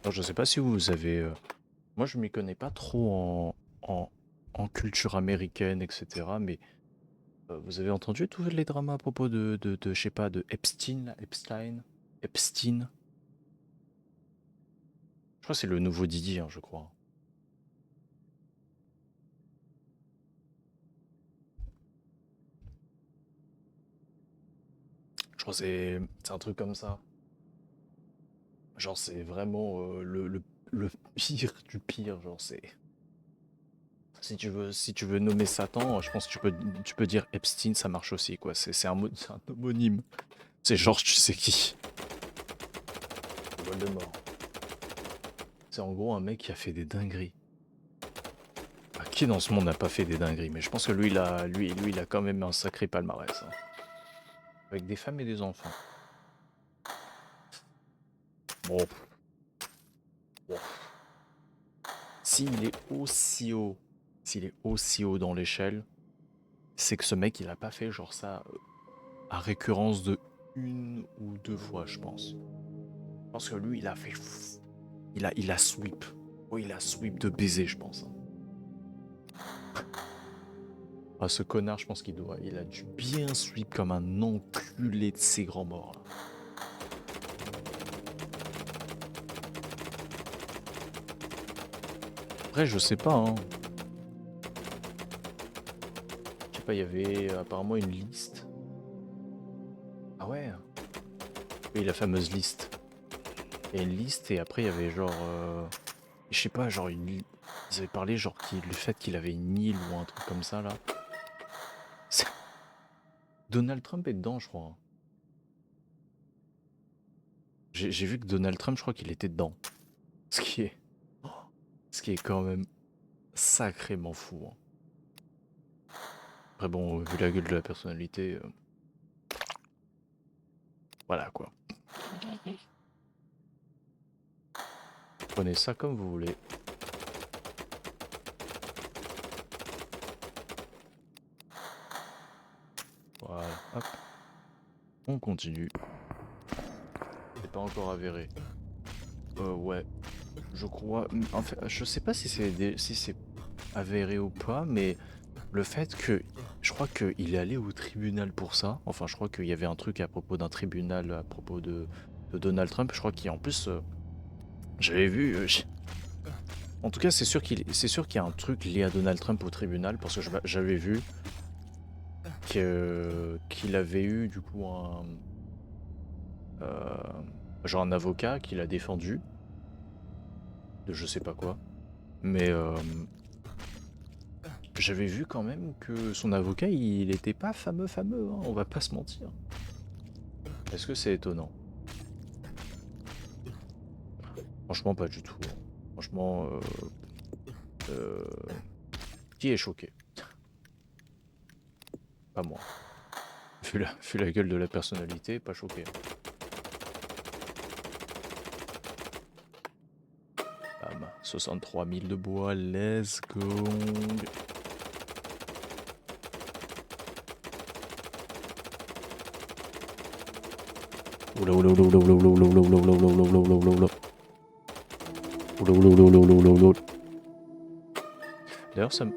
Alors, je sais pas si vous avez... Moi, je m'y connais pas trop en culture américaine, etc. Mais vous avez entendu tous les dramas à propos je sais pas, de Epstein, là, Epstein. Je crois que c'est le nouveau Didi, hein, je crois. Je crois que c'est un truc comme ça. Genre, c'est vraiment le pire du pire. Genre, c'est... Si tu veux nommer Satan, je pense que tu peux dire Epstein, ça marche aussi, quoi. C'est un homonyme. C'est Georges, tu sais qui? C'est Voldemort. C'est en gros un mec qui a fait des dingueries. Ah, qui dans ce monde n'a pas fait des dingueries? Mais je pense que lui, il a quand même un sacré palmarès, hein. Avec des femmes et des enfants. Bon, bon. S'il est aussi haut, s'il est aussi haut dans l'échelle, c'est que ce mec, il a pas fait genre ça à récurrence de une ou deux fois, je pense. Je pense que lui, il a fait... il a sweep. Oh, il a sweep de baiser, je pense, hein. Ah, ce connard, je pense il a dû bien sweep comme un enculé de ses grands morts, là. Après, je sais pas, hein. Je sais pas, il y avait apparemment une liste. Ah ouais? Oui, la fameuse liste. Il y a une liste et après, il y avait genre... je sais pas, genre ils avaient parlé genre le fait qu'il avait une île ou un truc comme ça, là. C'est- Donald Trump est dedans, je crois, hein. J'ai vu que Donald Trump, je crois qu'il était dedans. Ce qui est... Ce qui est quand même sacrément fou, hein. Après bon, vu la gueule de la personnalité, voilà quoi. Prenez ça comme vous voulez. Voilà, hop. On continue. C'est pas encore avéré. Ouais. Je crois... En fait, je sais pas si c'est avéré ou pas, mais le fait que... Je crois qu'il est allé au tribunal pour ça. Enfin, je crois qu'il y avait un truc à propos d'un tribunal, à propos de Donald Trump. Je crois qu'il y a en plus... j'avais vu... En tout cas, c'est sûr qu'il y a un truc lié à Donald Trump au tribunal, parce que j'avais vu qu'il avait eu du coup genre un avocat qui l'a défendu de je sais pas quoi. Mais j'avais vu quand même que son avocat, il était pas fameux, hein, on va pas se mentir. Est-ce que c'est étonnant? Franchement, pas du tout, hein. Franchement, euh, qui est choqué? Pas moi. Vu la gueule de la personnalité, pas choqué. Bam, 63 000 de bois, let's go. Oula oula oula oula oula oula oula oula oula oula oula oula oula oula. Oula oula oula oula oula oula oula. D'ailleurs ça me...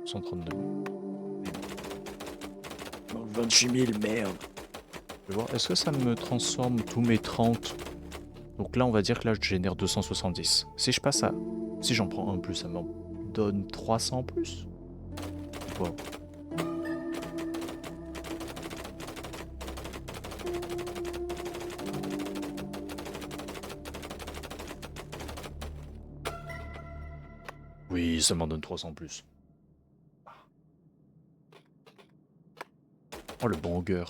132 000. 28 000, merde. Je vais voir, est-ce que ça me transforme tous mes 30? Donc là on va dire que là je génère 270. Si je passe à... Si j'en prends un plus, ça m'en donne 300 plus? Wow. Oui, ça m'en donne 300 plus. Oh, le banger.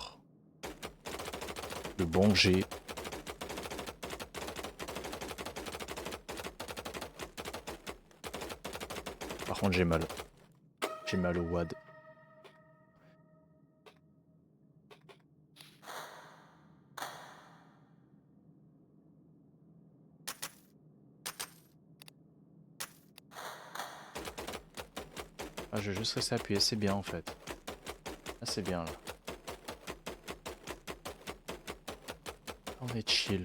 Le banger. Par contre, j'ai mal. J'ai mal au WAD. Ah, je vais juste rester appuyé, c'est bien en fait. Ah, c'est bien là. On est chill.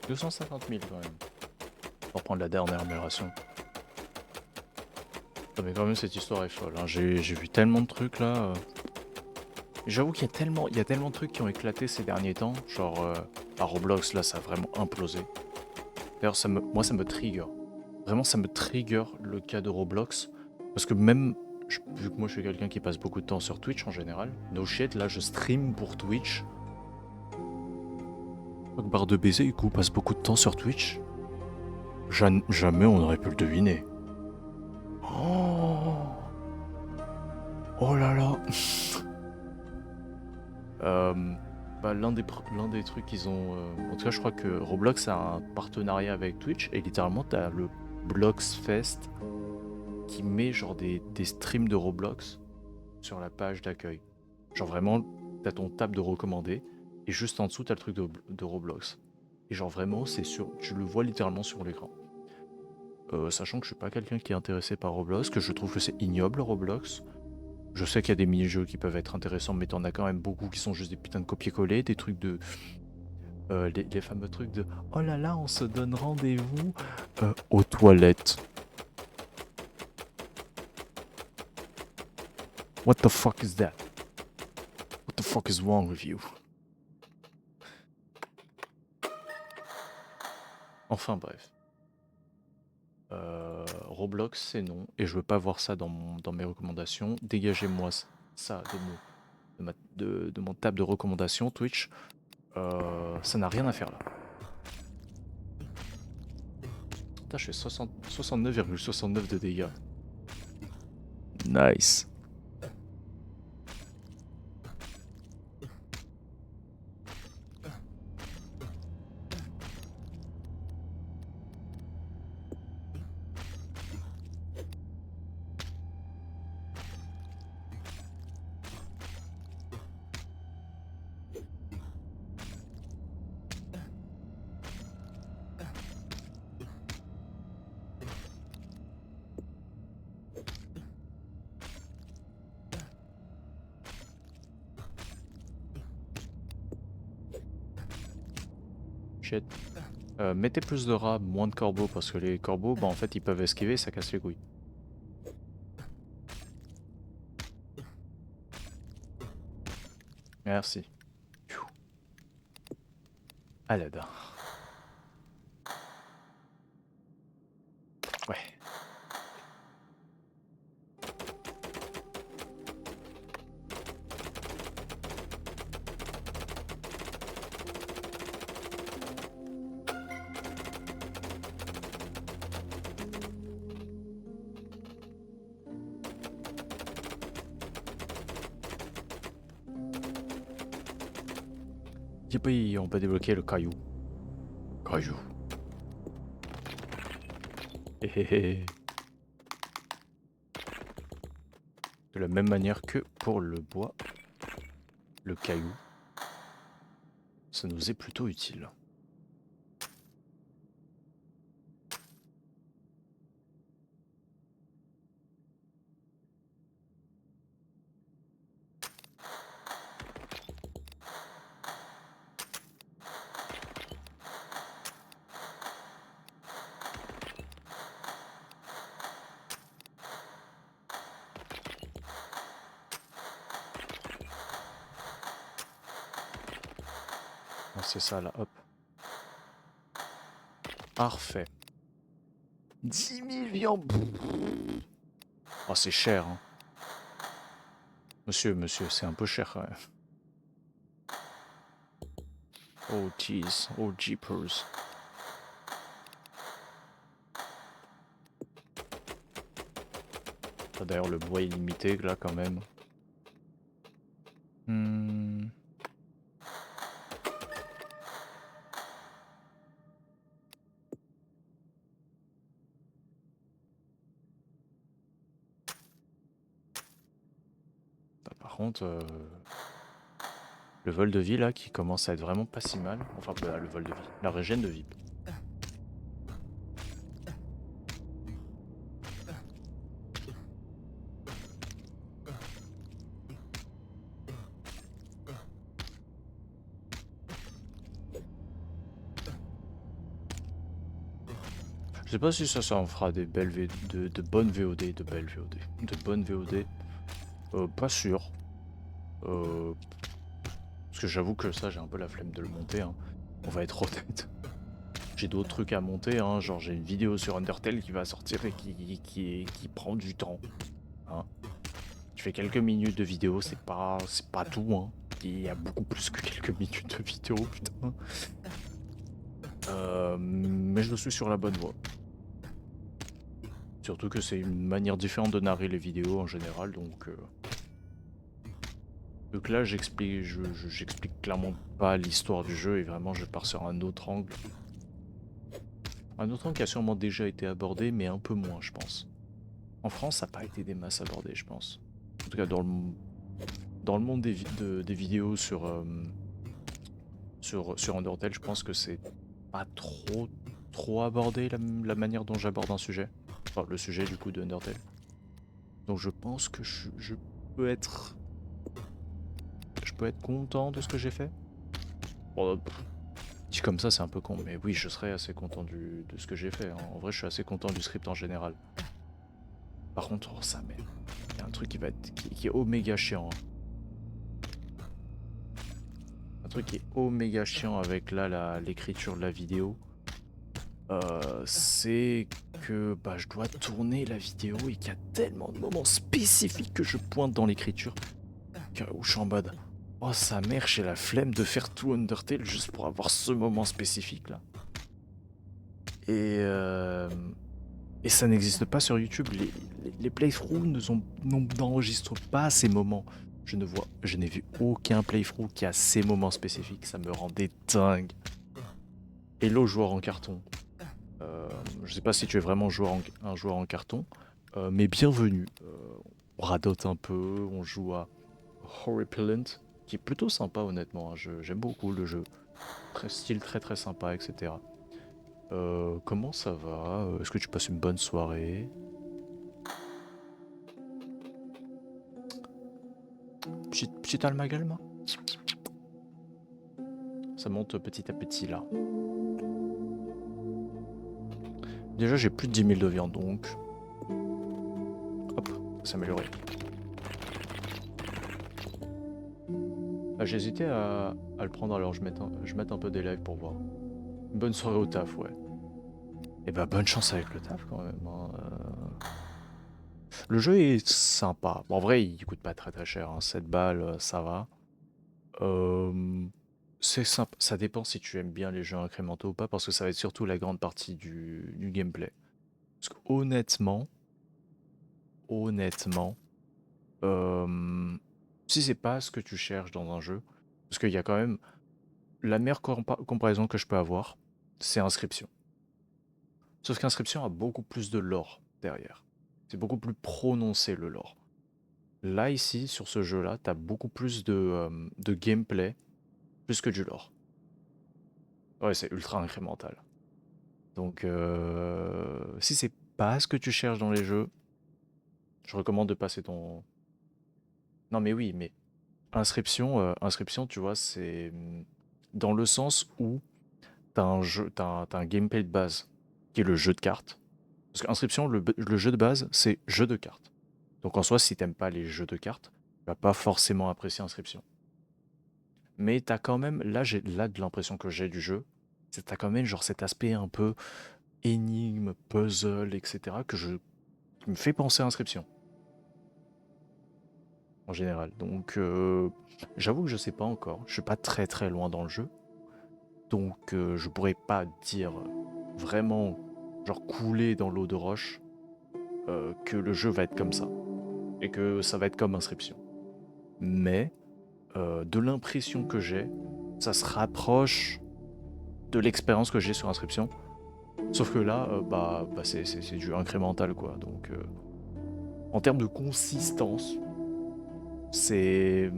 250 000 quand même. Pour prendre la dernière amélioration. Non, mais quand même cette histoire est folle, hein. J'ai vu tellement de trucs là. J'avoue qu'il y a tellement de trucs qui ont éclaté ces derniers temps. Genre à Roblox là ça a vraiment implosé. D'ailleurs moi ça me trigger. Vraiment ça me trigger le cas de Roblox. Parce que même, vu que moi je suis quelqu'un qui passe beaucoup de temps sur Twitch en général, no shit, là je stream pour Twitch. Barre de baiser, du coup, passe beaucoup de temps sur Twitch. Jamais on aurait pu le deviner. Oh, oh là là. L'un des trucs qu'ils ont... en tout cas, je crois que Roblox a un partenariat avec Twitch et littéralement, t'as le Blox Fest qui met genre des streams de Roblox sur la page d'accueil. Genre vraiment, t'as ton tab de recommandés et juste en dessous, t'as le truc de Roblox. Et genre vraiment, tu le vois littéralement sur l'écran. Sachant que je suis pas quelqu'un qui est intéressé par Roblox, que je trouve que c'est ignoble Roblox. Je sais qu'il y a des mini-jeux qui peuvent être intéressants, mais t'en as quand même beaucoup qui sont juste des putains de copier-coller, des trucs de... les fameux trucs de «Oh là là, on se donne rendez-vous aux toilettes». What the fuck is that? What the fuck is wrong with you? Enfin bref. Roblox, c'est non, et je veux pas voir ça dans mes recommandations. Dégagez-moi ça de mon table de recommandations Twitch. Ça n'a rien à faire là. Putain, je fais 69,69 de dégâts. Nice. Shit. Mettez plus de rats, moins de corbeaux, parce que les corbeaux, bah en fait, ils peuvent esquiver, ça casse les couilles. Merci. Aladdin. Ouais. Youpi, on peut débloquer le caillou. Caillou. Héhéhé. De la même manière que pour le bois, le caillou, ça nous est plutôt utile. C'est ça là, hop. Parfait. 10 000 viandes. Oh, c'est cher, hein. Monsieur, c'est un peu cher quand même. Oh jeez, oh jeepers. D'ailleurs, le bois est limité là quand même. Par contre, le vol de vie là qui commence à être vraiment pas si mal. Enfin, le vol de vie, la régène de vie. Je sais pas si ça en fera des belles de bonnes VOD, de belles VOD, de bonnes VOD. Pas sûr. Euh, Parce que j'avoue que ça, j'ai un peu la flemme de le monter, hein. On va être honnête. J'ai d'autres trucs à monter, hein. Genre j'ai une vidéo sur Undertale qui va sortir et qui prend du temps, hein. Je fais quelques minutes de vidéo, c'est pas tout, hein. Il y a beaucoup plus que quelques minutes de vidéo, putain. Mais je suis sur la bonne voie. Surtout que c'est une manière différente de narrer les vidéos en général, donc là, j'explique clairement pas l'histoire du jeu et vraiment je pars sur un autre angle. Un autre angle qui a sûrement déjà été abordé, mais un peu moins, je pense. En France, ça n'a pas été des masses abordées, je pense. En tout cas, dans le monde des vidéos sur Undertale, je pense que c'est pas trop abordé la manière dont j'aborde un sujet. Enfin, le sujet du coup de Undertale. Donc je pense que je peux être content de ce que j'ai fait. Bon, dit comme ça, c'est un peu con, mais oui, je serais assez content de ce que j'ai fait, hein. En vrai, je suis assez content du script en général. Par contre, oh, ça merde. Il y a un truc qui est oméga chiant, hein. Un truc qui est oméga chiant avec là l'écriture de la vidéo. C'est que bah, je dois tourner la vidéo et qu'il y a tellement de moments spécifiques que je pointe dans l'écriture où je suis en mode oh sa mère, j'ai la flemme de faire tout Undertale juste pour avoir ce moment spécifique là. Et ça n'existe pas sur YouTube. Les playthroughs n'enregistrent pas ces moments. Je n'ai vu aucun playthrough qui a ces moments spécifiques. Ça me rendait dingue. Hello joueur en carton. Je sais pas si tu es vraiment un joueur en carton, mais bienvenue. On radote un peu, on joue à Horripilent, qui est plutôt sympa honnêtement, hein. J'aime beaucoup le jeu. Style très sympa, etc. Comment ça va? Est-ce que tu passes une bonne soirée? Petit almagalma? Ça monte petit à petit là. Déjà j'ai plus de 10 000 de viande donc. Hop, ça s'est amélioré. Ah, j'ai hésité à le prendre alors je mette un peu des lives pour voir. Une bonne soirée au taf, ouais. Et bah bonne chance avec le taf quand même, hein. Le jeu est sympa. Bon, en vrai il coûte pas très cher, hein. 7 balles, ça va. C'est simple, ça dépend si tu aimes bien les jeux incrémentaux ou pas, parce que ça va être surtout la grande partie du gameplay. Parce que honnêtement, si c'est pas ce que tu cherches dans un jeu, parce qu'il y a quand même la meilleure comparaison que je peux avoir, c'est Inscription. Sauf qu'Inscription a beaucoup plus de lore derrière. C'est beaucoup plus prononcé le lore. Là, ici, sur ce jeu-là, t'as beaucoup plus de gameplay, plus que du lore. Ouais, c'est ultra incrémental. Donc, si c'est pas ce que tu cherches dans les jeux, je recommande de passer ton... Non mais oui, mais Inscription, tu vois, c'est dans le sens où t'as un gameplay de base, qui est le jeu de cartes. Parce qu'Inscription, le jeu de base, c'est jeu de cartes. Donc en soi, si t'aimes pas les jeux de cartes, tu vas pas forcément apprécier Inscription. Mais t'as quand même, là de l'impression que j'ai du jeu, c'est t'as quand même genre cet aspect un peu énigme, puzzle, etc. qui me fait penser à Inscription. En général. Donc j'avoue que je sais pas encore. Je suis pas très loin dans le jeu. Donc je pourrais pas dire vraiment, genre couler dans l'eau de roche, que le jeu va être comme ça. Et que ça va être comme Inscription. Mais de l'impression que j'ai, ça se rapproche de l'expérience que j'ai sur Inscription. Sauf que là, c'est du incrémental quoi. Donc en termes de consistance, c'est...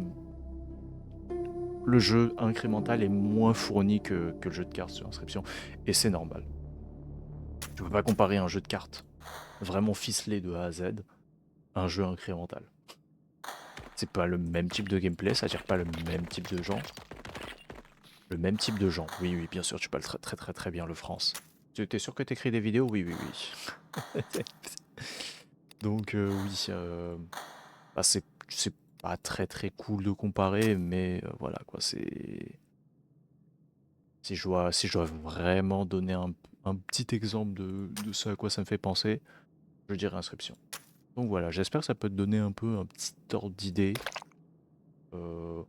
Le jeu incrémental est moins fourni que le jeu de cartes sur Inscription. Et c'est normal. Tu peux pas comparer un jeu de cartes vraiment ficelé de A à Z à un jeu incrémental. C'est pas le même type de gameplay, ça attire pas le même type de gens. Le même type de gens. Oui, bien sûr, tu parles très bien le France. T'es sûr que t'écris des vidéos? Oui, oui, oui. Donc oui, bah, c'est pas très très cool de comparer, mais voilà quoi, si je dois vraiment donner un petit exemple de ce à quoi ça me fait penser, je dirais Inscription. Donc voilà, j'espère que ça peut te donner un peu un petit ordre d'idée. Euh,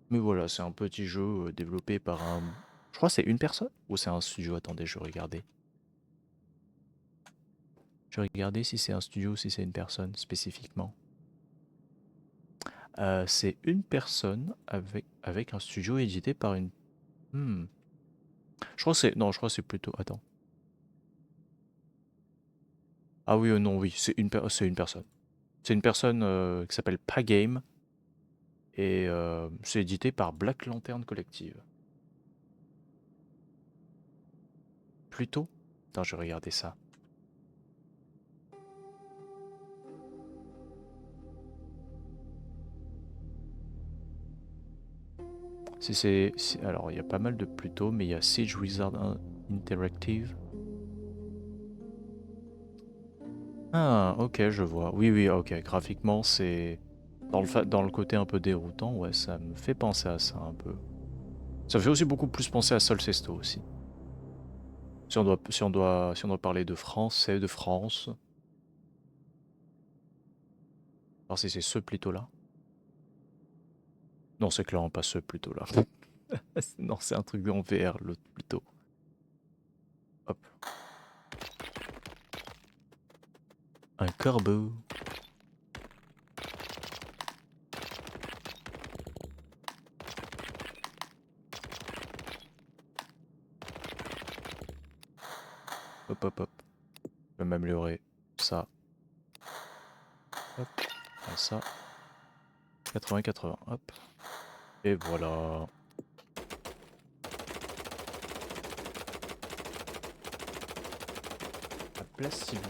mais voilà, c'est un petit jeu développé par un... Je crois que c'est une personne ou c'est un studio? Attendez, je vais regarder. Je vais regarder si c'est un studio ou si c'est une personne spécifiquement. C'est une personne avec un studio édité par une... Hmm. Je crois que c'est... Non, je crois que c'est plutôt... Attends. Ah oui, non, oui, c'est une personne. C'est une personne qui s'appelle Pagame et c'est édité par Black Lantern Collective. Plutôt? Attends, je vais regarder ça. Alors, il y a pas mal de Pluto, mais il y a Siege Wizard Interactive. Ah, ok, je vois. Oui, oui, ok. Graphiquement, c'est... Dans le côté un peu déroutant, ouais, ça me fait penser à ça un peu. Ça me fait aussi beaucoup plus penser à Solcesto aussi. Si on doit parler de France, c'est de France. Alors si c'est ce Pluto-là. Non, c'est clairement pas ce Pluto-là. Non, c'est un truc en VR, l'autre Pluto. Hop. Un corbeau. Hop, hop, hop. Je vais m'améliorer ça. Hop. Et ça. 80-80. Hop. Et voilà. Ah, Plastibou.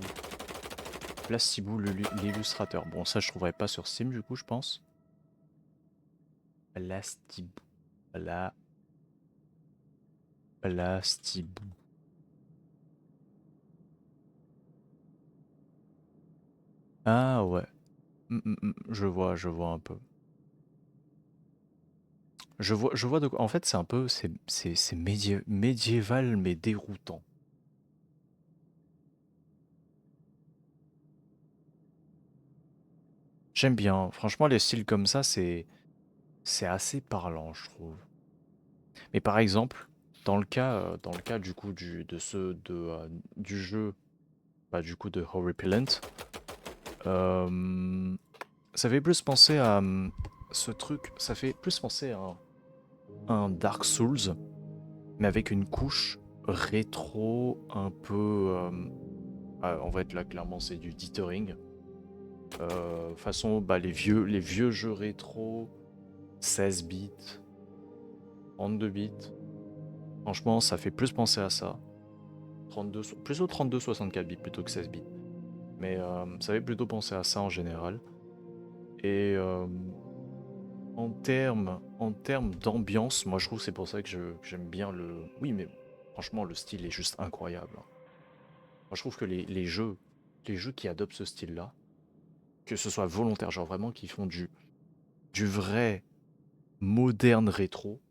Plastibou, l'illustrateur. Bon, ça, je trouverai pas sur Steam, du coup, je pense. Plastibou. Plastibou. Ah ouais. Je vois un peu. Je vois de quoi. En fait, c'est un peu. C'est médiéval, mais déroutant. J'aime bien. Franchement, les styles comme ça, c'est assez parlant, je trouve. Mais par exemple, dans le cas du coup du jeu, bah, du coup de Horripilent, euh, ça fait plus penser à ce truc. Ça fait plus penser à un Dark Souls, mais avec une couche rétro un peu. En fait, là, clairement, c'est du dithering. Façon, bah, les vieux jeux rétro, 16 bits, 32 bits. Franchement, ça fait plus penser à ça. 32, plutôt 32-64 bits plutôt que 16 bits. Mais ça fait plutôt penser à ça en général. Et en termes d'ambiance, moi je trouve que c'est pour ça que j'aime bien le... Oui, mais franchement, le style est juste incroyable. Moi je trouve que les jeux qui adoptent ce style-là, que ce soit volontaire, genre vraiment qui font du vrai moderne rétro,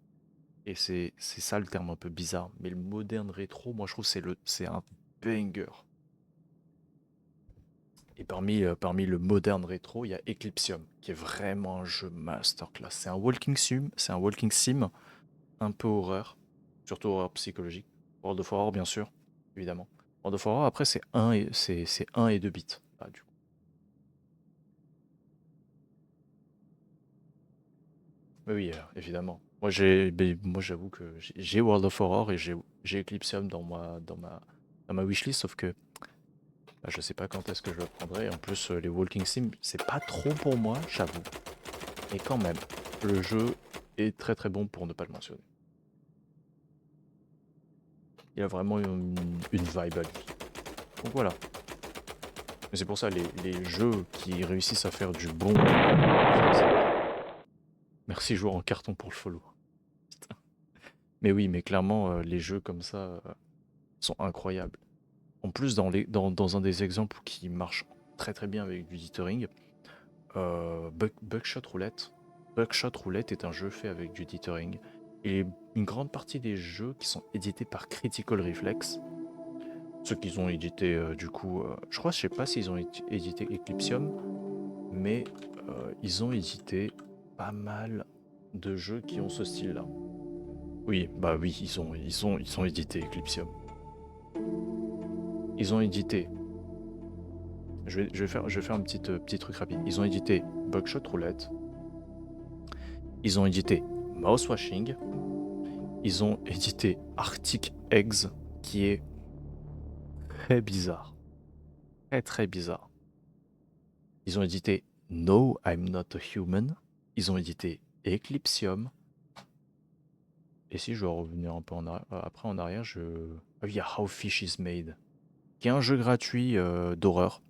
et c'est ça le terme un peu bizarre, mais le moderne rétro, moi je trouve que c'est un banger. Et parmi le moderne rétro, il y a Eclipsium, qui est vraiment un jeu masterclass. C'est un walking sim, un peu horreur, surtout horreur psychologique. World of Horror, bien sûr, évidemment. World of Horror, après, c'est 1 et 2 bits. Ah, du coup. Mais oui, évidemment. Moi, j'avoue que j'ai World of Horror et j'ai Eclipsium dans ma wishlist, sauf que bah, je sais pas quand est-ce que je le prendrai. En plus, les walking sim, c'est pas trop pour moi, j'avoue. Et quand même, le jeu est très très bon pour ne pas le mentionner. Il a vraiment une vibe à lui. Donc voilà. Mais c'est pour ça, les jeux qui réussissent à faire du bon... Merci joueur en carton pour le follow. Putain. Mais oui, mais clairement, les jeux comme ça... sont incroyables. En plus, dans un des exemples qui marche très très bien avec du dithering, Buckshot Roulette. Buckshot Roulette est un jeu fait avec du dithering. Et une grande partie des jeux qui sont édités par Critical Reflex, ceux qu'ils ont édité du coup, je sais pas s'ils ont édité Eclipsium, mais ils ont édité pas mal de jeux qui ont ce style-là. Oui, bah oui, ils ont édité Eclipsium. Ils ont édité. Je vais faire un petit truc rapide. Ils ont édité Buckshot Roulette. Ils ont édité Mousewashing. Ils ont édité Arctic Eggs, qui est très bizarre. Très très bizarre. Ils ont édité No, I'm Not a Human. Ils ont édité Eclipsium. Et si je dois revenir un peu après en arrière, Ah oui, il y a How Fish is Made, qui est un jeu gratuit d'horreur.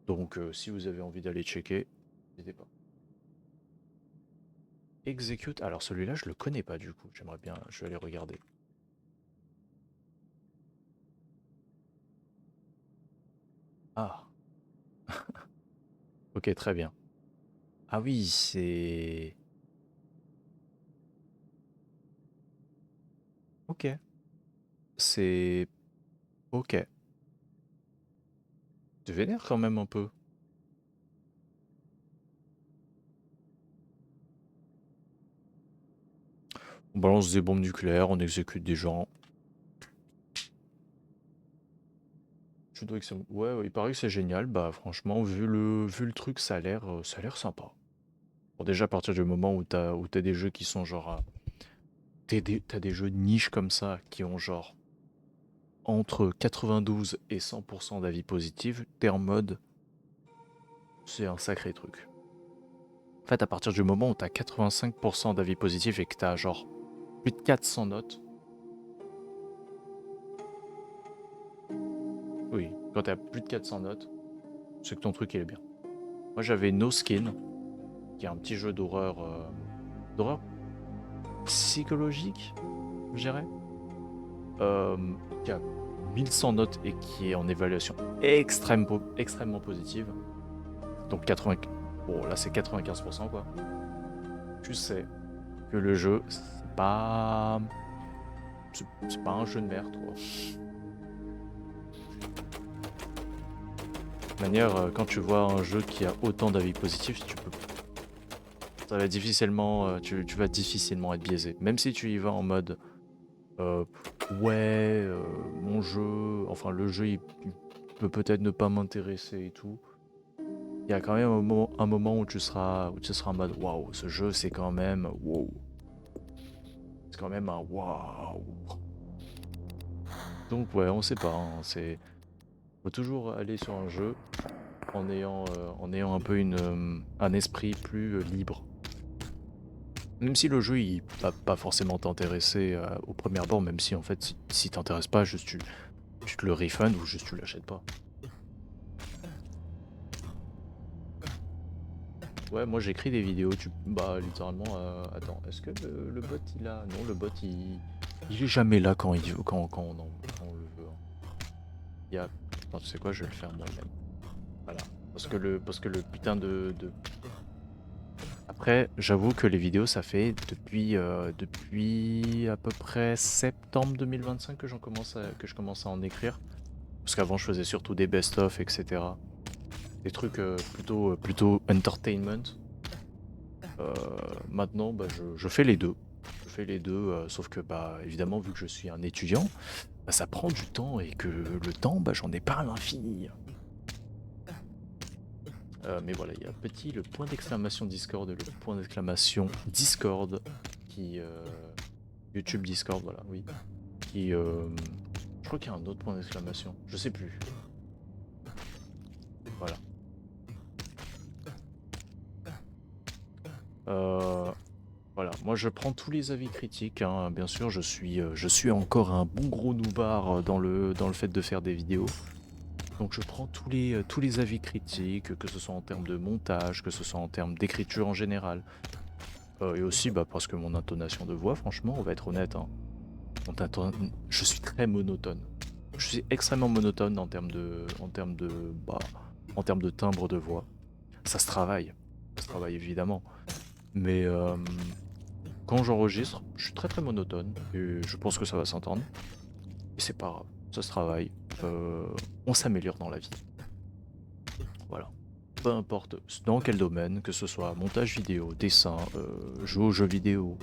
Donc si vous avez envie d'aller checker, n'hésitez pas. Execute, alors celui-là je le connais pas du coup, j'aimerais bien, je vais aller regarder. Ah, ok, très bien. Ah oui, c'est... Ok, c'est... Ok. Tu vénères quand même un peu. On balance des bombes nucléaires, on exécute des gens. Je dois que ouais, il paraît que c'est génial. Bah franchement, vu le truc, ça a l'air sympa. Bon, déjà à partir du moment où t'as des jeux qui sont genre... T'as des jeux de niche comme ça qui ont genre entre 92 et 100% d'avis positifs, t'es en mode c'est un sacré truc. En fait, à partir du moment où t'as 85% d'avis positifs et que t'as genre plus de 400 notes, oui, quand t'as plus de 400 notes, c'est que ton truc il est bien. Moi j'avais No Skin, qui est un petit jeu d'horreur psychologique, je dirais, qui a 1100 notes et qui est en évaluation extrêmement positive. Donc 80, bon là c'est 95% quoi. Tu sais que le jeu c'est pas un jeu de merde quoi. De manière, quand tu vois un jeu qui a autant d'avis positifs, ça va difficilement, tu vas difficilement être biaisé. Même si tu y vas en mode euh, ouais, mon jeu, enfin le jeu il peut peut-être ne pas m'intéresser et tout. Il y a quand même un moment où tu seras en mode waouh, ce jeu c'est quand même wow. C'est quand même un waouh. Donc ouais, on sait pas, hein, faut toujours aller sur un jeu en ayant un peu un esprit plus libre. Même si le jeu il va pas forcément t'intéresser au premier abord, même si en fait si t'intéresse pas, juste tu te le refund ou juste tu l'achètes pas. Ouais, moi j'écris des vidéos, bah littéralement, attends, est-ce que le bot il a... Non, le bot il est jamais là quand quand on le veut, hein. Il y a... Attends, tu sais quoi, je vais le faire moi-même. Voilà. Parce que le putain Après, j'avoue que les vidéos, ça fait depuis à peu près septembre 2025 que que je commence à en écrire. Parce qu'avant, je faisais surtout des best-of, etc. Des trucs plutôt entertainment. Maintenant, bah, je fais les deux. Je fais les deux, sauf que, bah, évidemment, vu que je suis un étudiant, bah, ça prend du temps et que le temps, bah, j'en ai pas à l'infini. Mais voilà, il y a le point d'exclamation Discord et le point d'exclamation Discord qui... YouTube Discord, voilà, oui. Qui... je crois qu'il y a un autre point d'exclamation, je sais plus. Voilà. Voilà, moi je prends tous les avis critiques, hein. Bien sûr, je suis encore un bon gros noubard dans le fait de faire des vidéos. Donc je prends tous les avis critiques, que ce soit en termes de montage, que ce soit en termes d'écriture en général. Et aussi bah, parce que mon intonation de voix, franchement, on va être honnête, hein, Je suis très monotone. Je suis extrêmement monotone bah, en termes de timbre de voix. Ça se travaille. Ça se travaille évidemment. Mais quand j'enregistre, je suis très très monotone. Et je pense que ça va s'entendre. Et c'est pas grave. Ça se travaille. On s'améliore dans la vie. Voilà. Peu importe dans quel domaine, que ce soit montage vidéo, dessin, jouer aux jeux vidéo,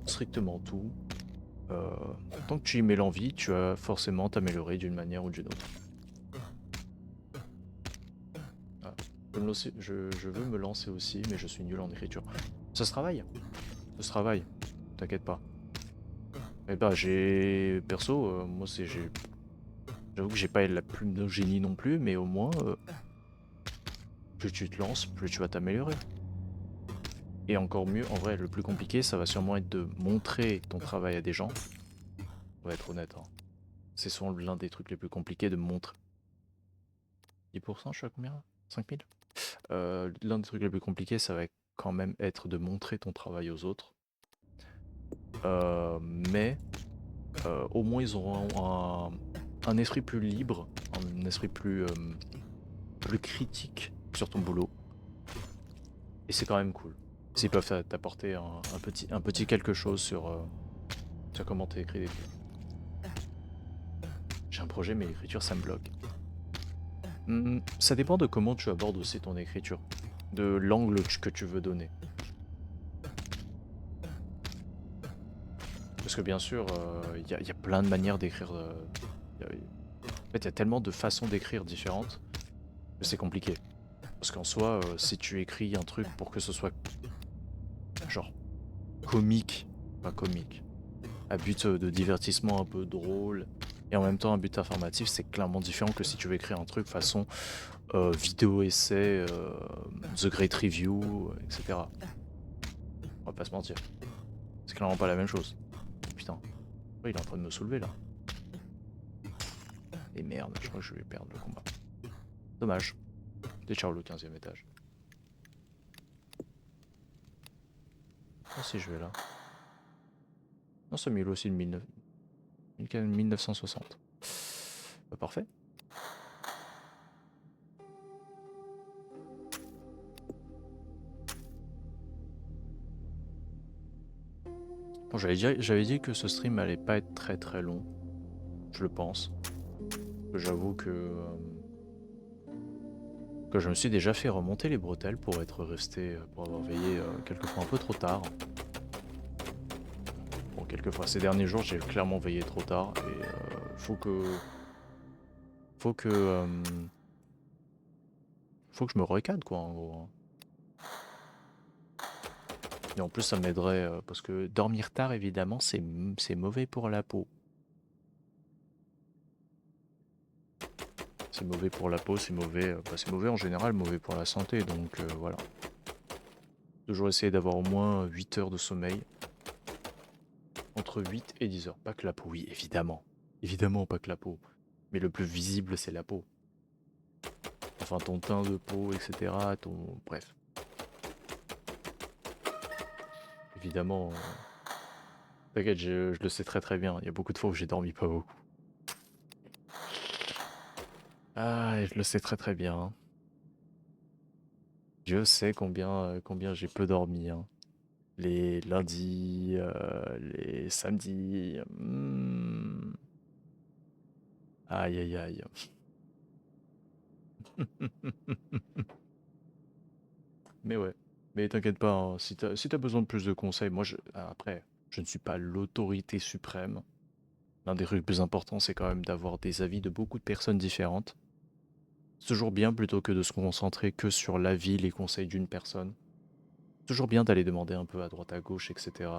strictement tout. Tant que tu y mets l'envie, tu vas forcément t'améliorer d'une manière ou d'une autre. Ah, je veux me lancer aussi, mais je suis nul en écriture. Ça se travaille. Ça se travaille. T'inquiète pas. Eh bah perso, moi j'avoue que j'ai pas la plume de génie non plus, mais au moins, plus tu te lances, plus tu vas t'améliorer. Et encore mieux, en vrai, le plus compliqué, ça va sûrement être de montrer ton travail à des gens. On va être honnête, hein. C'est souvent l'un des trucs les plus compliqués de montrer. 10%, je suis à combien? 5000. L'un des trucs les plus compliqués, ça va quand même être de montrer ton travail aux autres. Mais au moins ils auront un esprit plus libre, un esprit plus critique sur ton boulot. Et c'est quand même cool. S'ils peuvent t'apporter un petit quelque chose sur comment t'écris des trucs. J'ai un projet, mais l'écriture, ça me bloque. Ça dépend de comment tu abordes aussi ton écriture, de l'angle que tu veux donner. Parce que bien sûr, il y a plein de manières d'écrire. En fait, il y a tellement de façons d'écrire différentes que c'est compliqué. Parce qu'en soi, si tu écris un truc pour que ce soit genre comique, pas comique, à but de divertissement un peu drôle, et en même temps un but informatif, c'est clairement différent que si tu veux écrire un truc façon vidéo essai, The Great Review, etc. On va pas se mentir. C'est clairement pas la même chose. Putain. Il est en train de me soulever là. Et merde, je crois que je vais perdre le combat. Dommage. Décharge le 15e étage. Ah si je vais là. Non, ça met aussi le 1960. Bah, parfait. Bon, j'avais dit que ce stream allait pas être très très long. Je le pense. J'avoue que je me suis déjà fait remonter les bretelles pour être resté, pour avoir veillé quelquefois un peu trop tard. Bon, quelquefois, ces derniers jours, j'ai clairement veillé trop tard et faut que je me recadre quoi en gros, hein. Et en plus, ça m'aiderait parce que dormir tard, évidemment, c'est mauvais pour la peau. C'est mauvais pour la peau, c'est mauvais, c'est mauvais en général, mauvais pour la santé, donc voilà. Toujours essayer d'avoir au moins 8 heures de sommeil. Entre 8 et 10 heures. Pas que la peau, oui, évidemment. Évidemment, pas que la peau. Mais le plus visible, c'est la peau. Enfin, ton teint de peau, etc. Bref. Évidemment. T'inquiète, je le sais très très bien. Il y a beaucoup de fois où j'ai dormi pas beaucoup. Ah, je le sais très très bien, hein. Je sais combien j'ai peu dormi, hein. Les lundis, les samedis. Aïe aïe aïe. Mais ouais. Mais t'inquiète pas, hein, si t'as besoin de plus de conseils, moi après, je ne suis pas l'autorité suprême. L'un des trucs plus importants, c'est quand même d'avoir des avis de beaucoup de personnes différentes. C'est toujours bien plutôt que de se concentrer que sur l'avis, les conseils d'une personne. Toujours bien d'aller demander un peu à droite à gauche, etc.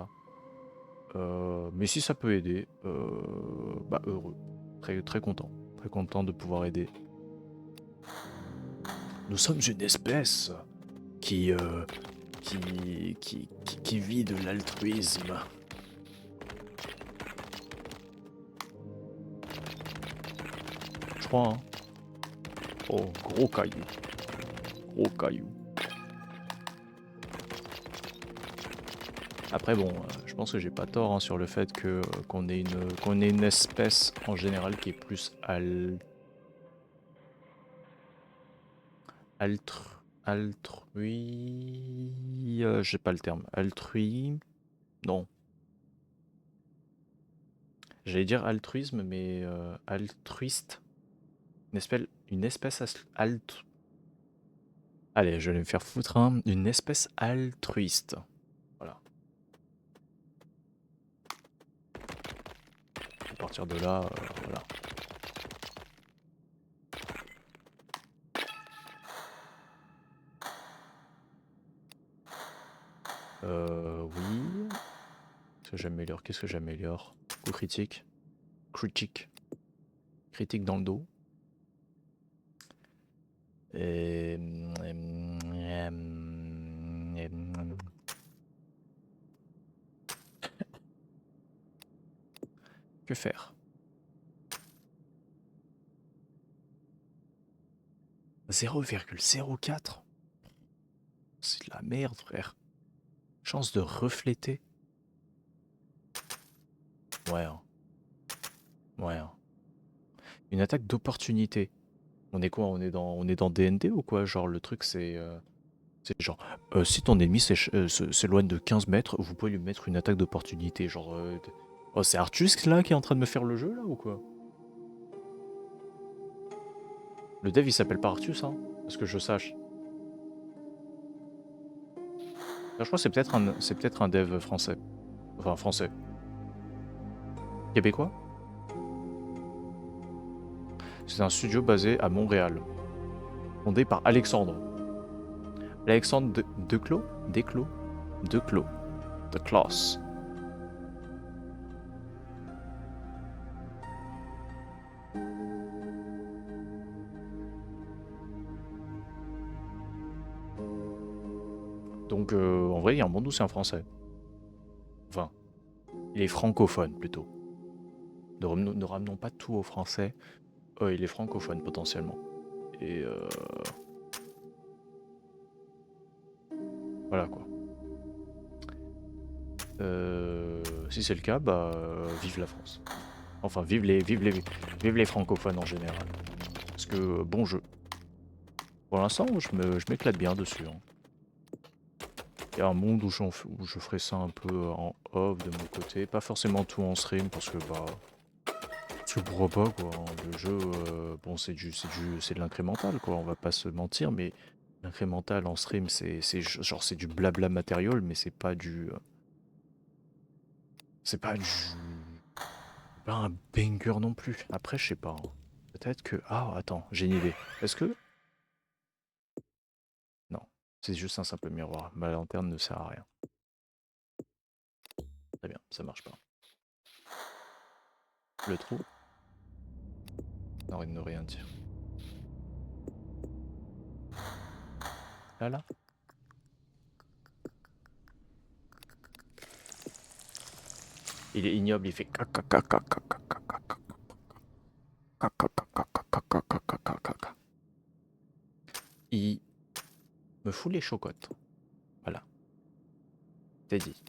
Mais si ça peut aider, bah heureux. Très, très content. Très content de pouvoir aider. Nous sommes une espèce qui vit de l'altruisme. Je crois, hein. Oh, gros caillou. Gros caillou. Après bon, je pense que j'ai pas tort hein, sur le fait que qu'on ait une espèce en général qui est plus altrui, j'ai pas le terme. Altrui, non. J'allais dire altruisme, mais altruiste. Une espèce Allez, je vais me faire foutre, hein. Une espèce altruiste. Voilà. À partir de là, voilà. Oui. Qu'est-ce que j'améliore? Coup critique. Critique. Critique dans le dos. Et... Que faire? 0,04? C'est de la merde, frère. Chance de refléter. Ouais. Hein. Ouais. Hein. Une attaque d'opportunité. On est quoi? On est dans DND ou quoi? Genre le truc c'est genre si ton ennemi s'éloigne de 15 mètres, vous pouvez lui mettre une attaque d'opportunité. Genre oh c'est Artus là qui est en train de me faire le jeu là ou quoi? Le dev il s'appelle pas Artus hein? Parce que je sache. Là, je crois que c'est peut-être un dev français. Enfin français. Québécois? C'est un studio basé à Montréal. Fondé par Alexandre. Alexandre Declos? Declos? Declos. The Class. Donc en vrai, il y a un monde où c'est un français. Enfin, il est francophone plutôt. Ne ramenons pas tout au français. Il est francophone potentiellement. Et voilà quoi. Si c'est le cas, bah vive la France. Enfin, vive les francophones en général. Parce que bon jeu. Pour l'instant, je m'éclate bien dessus. Hein. Il y a un monde où je ferai ça un peu en off de mon côté. Pas forcément tout en stream parce que bah. Je pourrais pas quoi. Hein. Le jeu, bon c'est de l'incrémental quoi. On va pas se mentir, mais l'incrémental en stream genre c'est du blabla matériel, mais c'est pas du. C'est pas du. Pas un banger non plus. Après, je sais pas. Hein. Peut-être que. Ah, attends, j'ai une idée. Est-ce que. Non. C'est juste un simple miroir. Ma lanterne ne sert à rien. Très bien, ça marche pas. Le trou. Non, il ne rien dire. Là. Il est ignoble, il fait. Il me fout les chocottes. Voilà. C'est dit.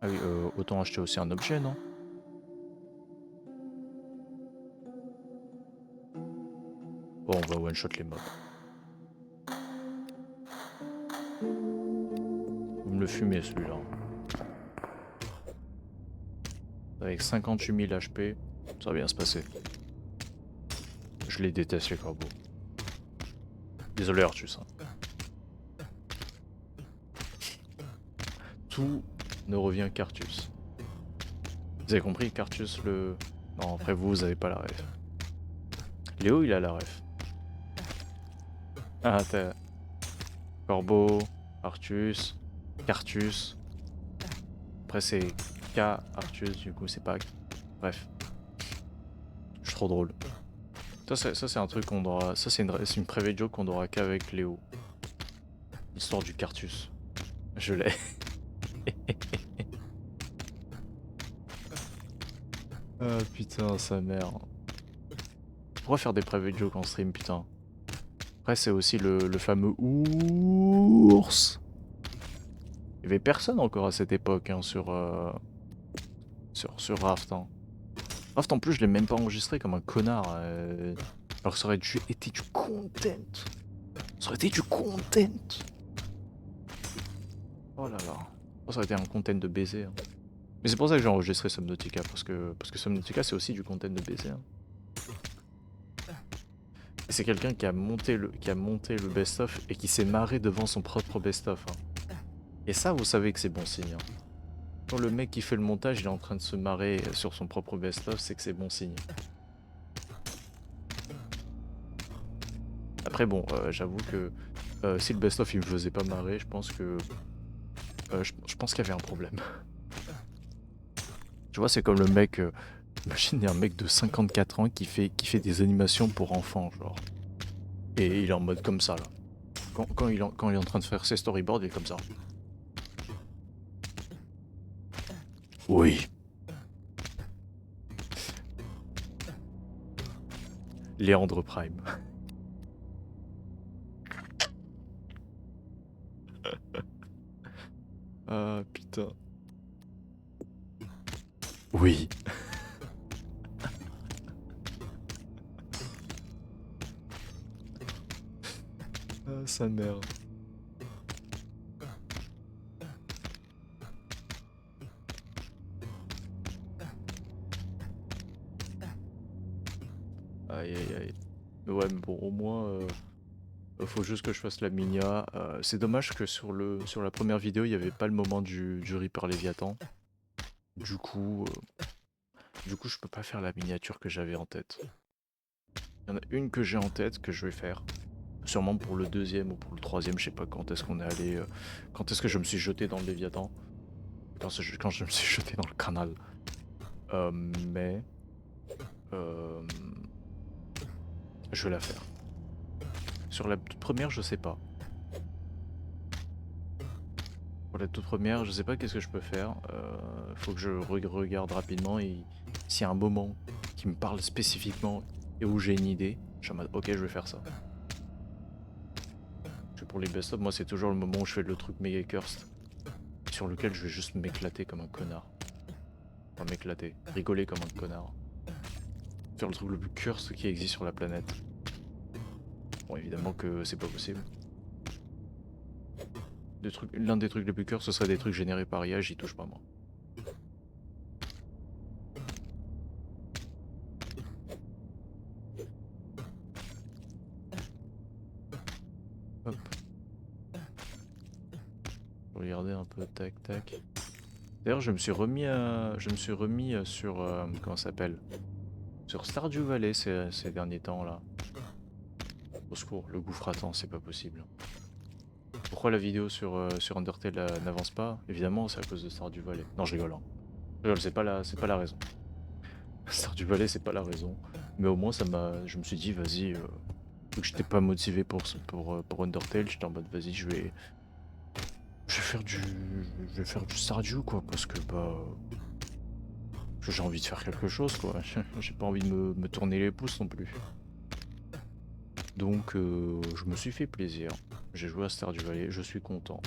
Ah oui, autant acheter aussi un objet, non? Bon, on va one-shot les mobs. Vous me le fumez celui-là. Avec 58 000 HP, ça va bien se passer. Je les déteste les corbeaux. Désolé Artus. Hein. Tout ne revient qu'Artus. Vous avez compris qu'Artus le... Non, après vous avez pas la ref. Léo il a la ref. Ah t'as... Corbeau, Artus, Cartus. Après c'est K, Artus, du coup c'est pas... Bref. Je suis trop drôle. Ça c'est un truc qu'on doit... Ça c'est une private joke qu'on aura qu'avec Léo. L'histoire du Cartus. Je l'ai. Ah putain, sa mère. Pourquoi faire des private jokes en stream, putain? Après, c'est aussi le fameux ours. Il y avait personne encore à cette époque hein, sur Raft. Hein. Raft, en plus, je l'ai même pas enregistré comme un connard. Alors que ça aurait été du content. Ça aurait été du content. Oh là là. Oh, ça aurait été un content de baiser. Hein. Mais c'est pour ça que j'ai enregistré Subnautica, parce que Subnautica, c'est aussi du content de baiser. Hein. Et c'est quelqu'un qui a monté le best-of et qui s'est marré devant son propre best-of. Hein. Et ça, vous savez que c'est bon signe. Hein. Quand le mec qui fait le montage, il est en train de se marrer sur son propre best-of, c'est que c'est bon signe. Après bon, j'avoue que si le best-of il me faisait pas marrer, je pense que je pense qu'il y avait un problème. Tu vois, c'est comme le mec, imagine un mec de 54 ans qui fait des animations pour enfants, genre. Et il est en mode comme ça là. Quand il est en train de faire ses storyboards, il est comme ça. Oui. Léandre Prime. Ah putain. Oui. Ah sa mère. Aïe aïe aïe. Ouais mais bon au moins faut juste que je fasse la minia. C'est dommage que sur la première vidéo il n'y avait pas le moment du Reaper Léviathan. Du coup je peux pas faire la miniature que j'avais en tête. Il y en a une que j'ai en tête que je vais faire. Sûrement pour le deuxième ou pour le troisième, je sais pas quand est-ce qu'on est allé. Quand est-ce que je me suis jeté dans le Léviathan. Quand je me suis jeté dans le canal. Mais euh, je vais la faire. Sur la toute première, je sais pas. Pour la toute première, je sais pas qu'est-ce que je peux faire. Faut que je regarde rapidement et s'il y a un moment qui me parle spécifiquement et où j'ai une idée, je suis en mode ok, je vais faire ça. Parce que pour les best-of, moi c'est toujours le moment où je fais le truc méga cursed sur lequel je vais juste m'éclater comme un connard. Enfin m'éclater, rigoler comme un connard. Faire le truc le plus cursed qui existe sur la planète. Bon évidemment que c'est pas possible. L'un des trucs les plus cursed ce serait des trucs générés par IA, j'y touche pas moi. Hop. Regardez un peu, tac tac. D'ailleurs je me suis remis sur comment ça s'appelle, sur Stardew Valley ces derniers temps là. Au secours, le gouffre attend, c'est pas possible. Pourquoi la vidéo sur Undertale n'avance pas? Évidemment c'est à cause de Stardew Valley. Non je rigole hein. Je rigole, c'est pas la raison. Stardew Valley c'est pas la raison. Mais au moins je me suis dit vas-y, vu que j'étais pas motivé pour Undertale, j'étais en mode vas-y je vais faire du Stardew quoi, parce que bah j'ai envie de faire quelque chose quoi. J'ai pas envie de me tourner les pouces non plus. Donc je me suis fait plaisir. J'ai joué à Stardew Valley, je suis content.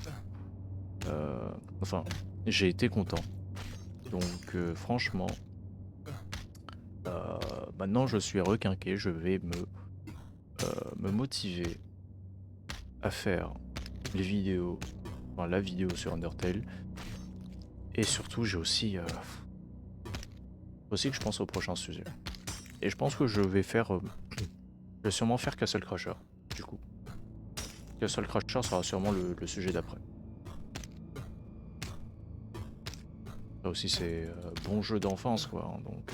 Enfin, j'ai été content. Donc franchement, maintenant je suis requinqué, je vais me motiver à faire les vidéos, enfin la vidéo sur Undertale. Et surtout j'ai aussi que je pense au prochain sujet. Et je pense que je vais sûrement faire Castle Crusher, du coup. Castle Crusher sera sûrement le sujet d'après. Ça aussi c'est bon jeu d'enfance quoi, hein, donc...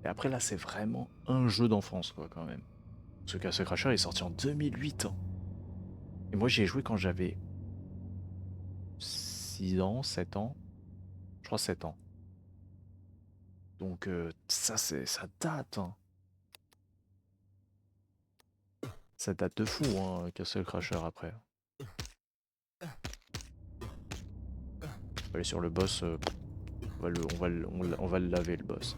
Et après là c'est vraiment un jeu d'enfance quoi quand même. Ce Castle Crusher est sorti en 2008. Hein. Et moi j'y ai joué quand j'avais 6 ans, 7 ans. Je crois 7 ans. Donc ça date. Hein. Ça date de fou hein, Castle Crusher après. Aller sur le boss, On va le laver, le boss.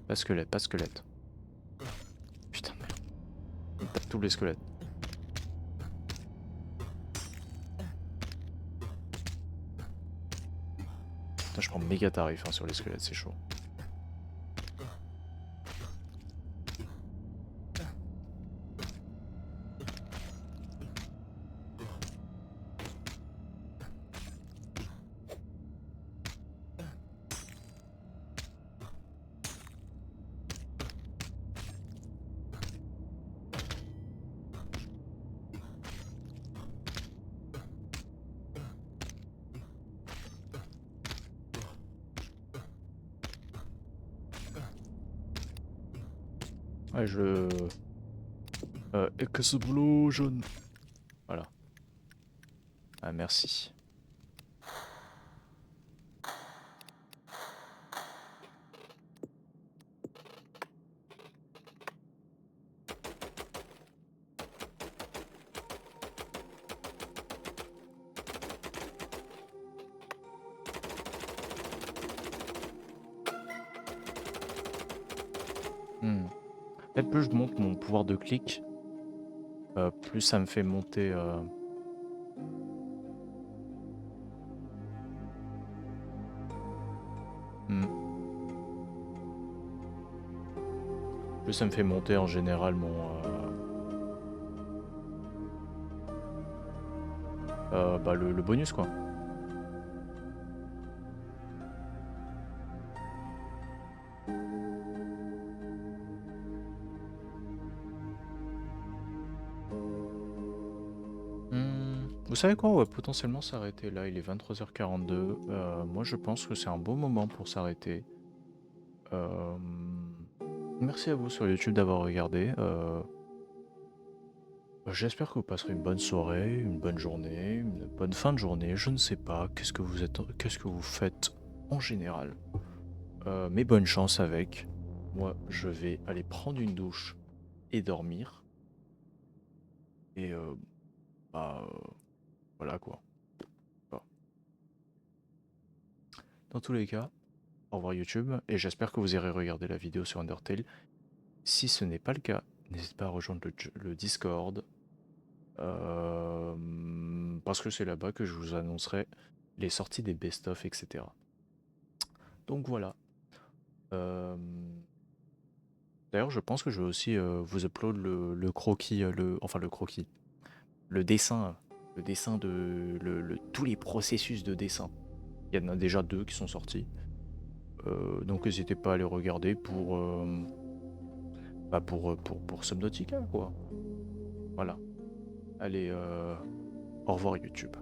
Pas squelette, pas squelette. Putain de merde. Il me tape tous les squelettes. Putain, je prends méga tarif hein, sur les squelettes, c'est chaud. Ouais, Explosion. Voilà. Ah, merci. Peut-être plus je monte mon pouvoir de clic, plus ça me fait monter... Plus ça me fait monter en général mon... bah le bonus quoi. Vous savez quoi, on va potentiellement s'arrêter là, il est 23h42. Moi je pense que c'est un bon moment pour s'arrêter. Merci à vous sur YouTube d'avoir regardé. J'espère que vous passerez une bonne soirée, une bonne journée, une bonne fin de journée, je ne sais pas, qu'est-ce que vous faites en général. Mais bonne chance avec. Moi je vais aller prendre une douche et dormir. Et voilà quoi. Bon. Dans tous les cas, au revoir YouTube, et j'espère que vous irez regarder la vidéo sur Undertale. Si ce n'est pas le cas, n'hésitez pas à rejoindre le Discord, parce que c'est là-bas que je vous annoncerai les sorties des best-of, etc. Donc voilà. D'ailleurs, je pense que je vais aussi vous upload le croquis, le dessin de tous les processus de dessin. Il y en a déjà 2 qui sont sortis. Donc n'hésitez pas à les regarder pour Subnautica quoi. Voilà. Allez, au revoir YouTube.